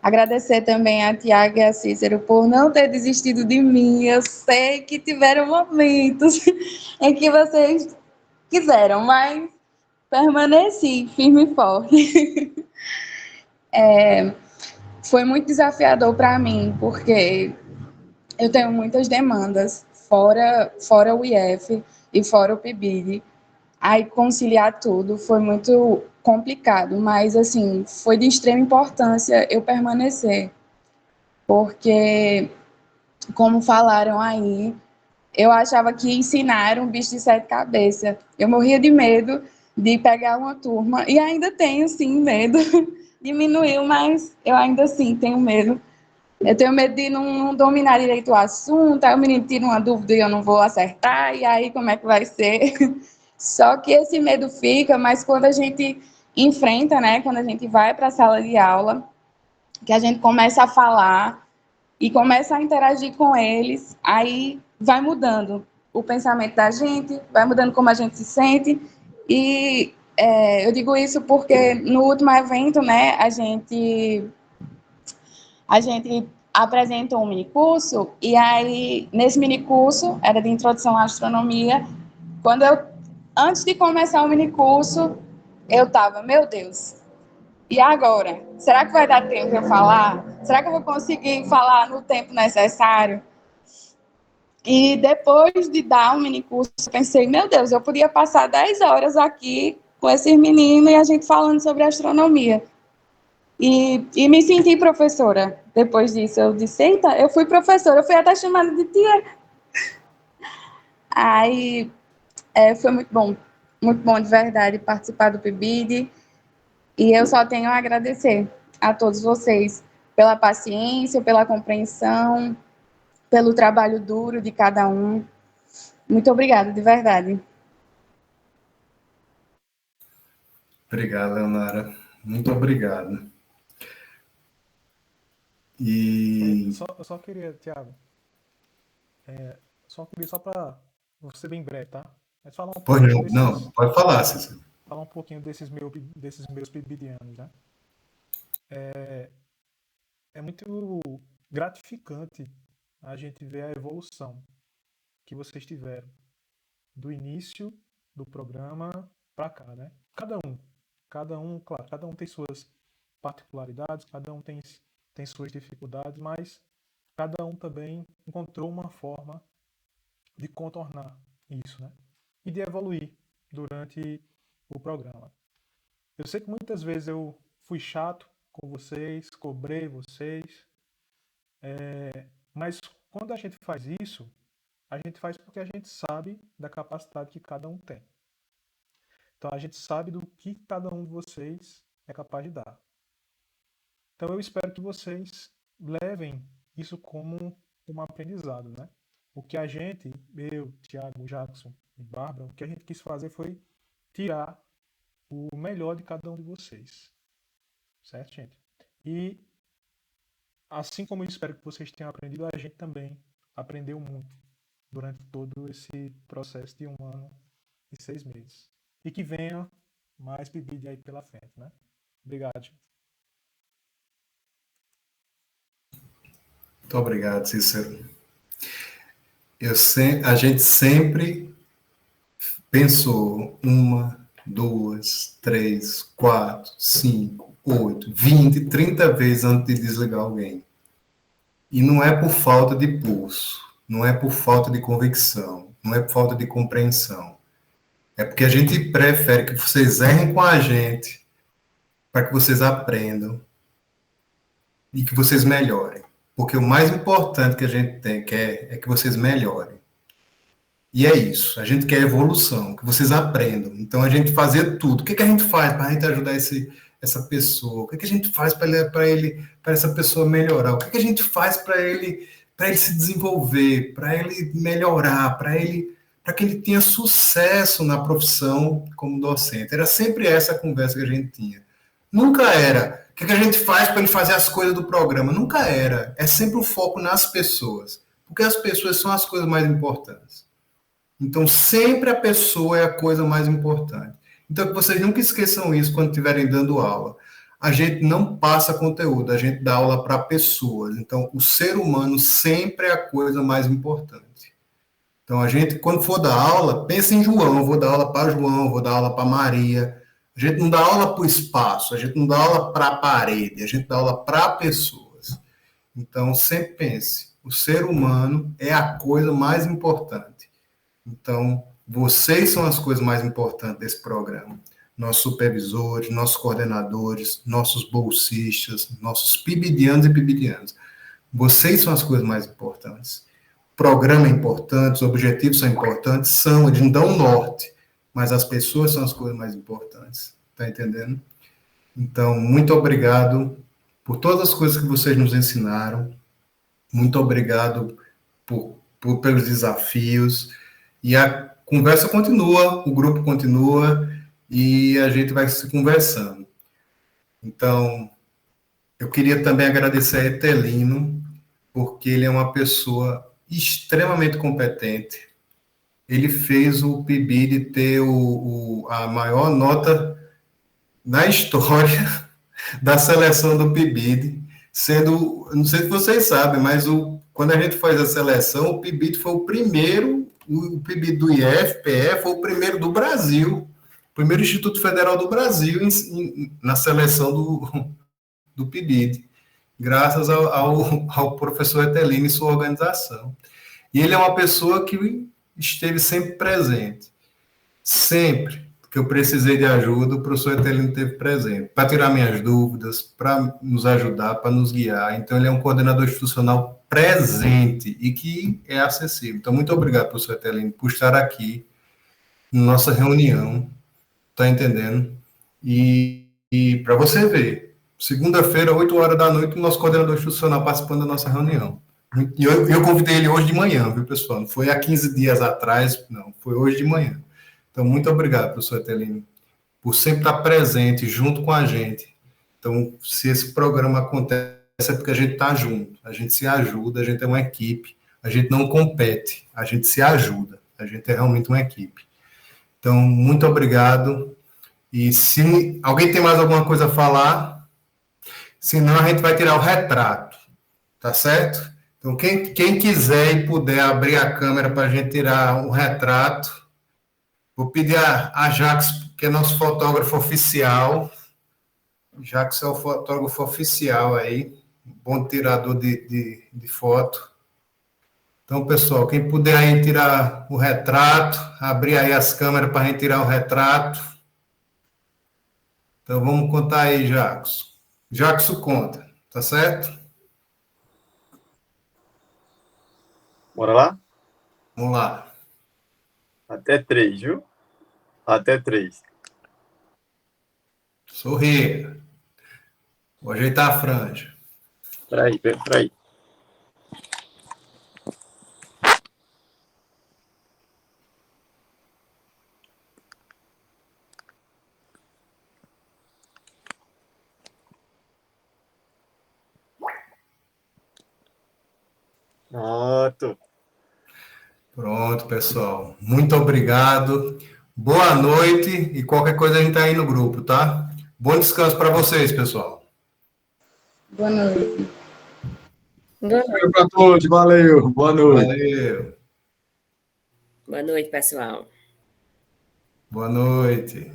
Agradecer também a Tiago e a Cícero por não ter desistido de mim. Eu sei que tiveram momentos em que vocês quiseram, mas permaneci firme e forte. Foi muito desafiador para mim, porque eu tenho muitas demandas, fora o IF e fora o PIBID. Aí conciliar tudo foi muito complicado, mas assim, foi de extrema importância eu permanecer, porque, como falaram aí, eu achava que ensinar era um bicho de 7 cabeças. Eu morria de medo de pegar uma turma, e ainda tenho, sim, medo. Diminuiu, mas eu ainda assim tenho medo. Eu tenho medo de não dominar direito o assunto, aí o menino tira uma dúvida e eu não vou acertar, e aí como é que vai ser? Só que esse medo fica, mas quando a gente enfrenta, né, quando a gente vai para a sala de aula, que a gente começa a falar e começa a interagir com eles, aí vai mudando o pensamento da gente, vai mudando como a gente se sente, e eu digo isso porque no último evento, né, a gente apresentou um minicurso, e aí, nesse minicurso, era de introdução à astronomia, antes de começar o minicurso, eu estava, meu Deus, e agora? Será que vai dar tempo de eu falar? Será que eu vou conseguir falar no tempo necessário? E depois de dar um minicurso, eu pensei, meu Deus, eu podia passar 10 horas aqui com esses meninos e a gente falando sobre astronomia. E me senti professora. Depois disso, eu disse, eita, eu fui professora, eu fui até chamada de tia. Aí foi muito bom de verdade participar do PIBID, e eu só tenho a agradecer a todos vocês pela paciência, pela compreensão, pelo trabalho duro de cada um. Muito obrigada, de verdade. Obrigado, Leonara. Muito obrigado. E Eu só queria, Thiago, só para você bem breve, tá? Mas falar um pois pouquinho não, pode falar, Cícero. falar um pouquinho desses meus pibidianos, né? É muito gratificante a gente ver a evolução que vocês tiveram do início do programa para cá, né? Claro, cada um tem suas particularidades, cada um tem suas dificuldades, mas cada um também encontrou uma forma de contornar isso, né? E de evoluir durante o programa. Eu sei que muitas vezes eu fui chato com vocês, cobrei vocês, mas quando a gente faz isso, a gente faz porque a gente sabe da capacidade que cada um tem. Então a gente sabe do que cada um de vocês é capaz de dar. Então eu espero que vocês levem isso como um aprendizado, né? O que a gente, eu, Thiago, Jackson e Bárbara, o que a gente quis fazer foi tirar o melhor de cada um de vocês. Certo, gente? E assim como eu espero que vocês tenham aprendido, a gente também aprendeu muito durante todo esse processo de 1 ano e 6 meses. E que venha mais PIBID aí pela frente, né? Obrigado, gente. Muito obrigado, Cícero. A gente sempre pensou 1, 2, 3, 4, 5, 8, 20, 30 vezes antes de desligar alguém. E não é por falta de pulso, não é por falta de convicção, não é por falta de compreensão. É porque a gente prefere que vocês errem com a gente para que vocês aprendam e que vocês melhorem. Porque o mais importante que a gente quer é que vocês melhorem. E é isso, a gente quer evolução, que vocês aprendam. Então, a gente fazer tudo. O que a gente faz para a gente ajudar essa pessoa? O que a gente faz para essa pessoa melhorar? O que a gente faz para ele se desenvolver, para ele melhorar, para que ele tenha sucesso na profissão como docente? Era sempre essa a conversa que a gente tinha. Nunca era, o que a gente faz para ele fazer as coisas do programa? Nunca era. É sempre o foco nas pessoas, porque as pessoas são as coisas mais importantes. Então, sempre a pessoa é a coisa mais importante. Então, que vocês nunca esqueçam isso quando estiverem dando aula. A gente não passa conteúdo, a gente dá aula para pessoas. Então, o ser humano sempre é a coisa mais importante. Então, a gente, quando for dar aula, pensa em João, vou dar aula para João, vou dar aula para Maria. A gente não dá aula para o espaço, a gente não dá aula para a parede, a gente dá aula para pessoas. Então, sempre pense, o ser humano é a coisa mais importante. Então, vocês são as coisas mais importantes desse programa. Nossos supervisores, nossos coordenadores, nossos bolsistas, nossos pibidianos e pibidianas. Vocês são as coisas mais importantes. O programa é importante, os objetivos são importantes, eles não dão um norte, mas as pessoas são as coisas mais importantes. Está entendendo? Então, muito obrigado por todas as coisas que vocês nos ensinaram. Muito obrigado pelos desafios. E a conversa continua, o grupo continua e a gente vai se conversando. Então, eu queria também agradecer a Etelino, porque ele é uma pessoa extremamente competente. Ele fez o PIBID ter a maior nota na história da seleção do PIBID, sendo, não sei se vocês sabem, mas quando a gente faz a seleção, o PIBID foi o primeiro. O PIBID do IF-PE foi o primeiro do Brasil, o primeiro Instituto Federal do Brasil na seleção do PIBID, graças ao professor Etelino e sua organização. E ele é uma pessoa que esteve sempre presente, sempre. que eu precisei de ajuda, o professor Etelino esteve presente, para tirar minhas dúvidas, para nos ajudar, para nos guiar. Então, ele é um coordenador institucional presente e que é acessível. Então, muito obrigado, professor Etelino, por estar aqui na nossa reunião, tá entendendo? E para você ver, segunda-feira, 8 horas da noite, o nosso coordenador institucional participando da nossa reunião. E eu convidei ele hoje de manhã, viu, pessoal? Não foi há 15 dias atrás, não, foi hoje de manhã. Então, muito obrigado, professor Etelino, por sempre estar presente junto com a gente. Então, se esse programa acontece, é porque a gente está junto, a gente se ajuda, a gente é uma equipe, a gente não compete, a gente se ajuda, a gente é realmente uma equipe. Então, muito obrigado. E se alguém tem mais alguma coisa a falar, senão a gente vai tirar o retrato, tá certo? Então, quem quiser e puder abrir a câmera para a gente tirar o retrato, vou pedir a Jackson, que é nosso fotógrafo oficial. Jackson é o fotógrafo oficial aí, bom tirador de foto. Então, pessoal, quem puder aí tirar o retrato, abrir aí as câmeras para a gente tirar o retrato. Então, vamos contar aí, Jackson. Jackson conta, tá certo? Bora lá? Vamos lá. Até 3, viu? Até 3. Sorria. Vou ajeitar a franja. Peraí. Pronto. Pronto, pessoal. Muito obrigado. Boa noite e qualquer coisa a gente tá aí no grupo, tá? Bom descanso para vocês, pessoal. Boa noite. Valeu para todos, valeu. Boa noite. Valeu. Boa noite, pessoal. Boa noite.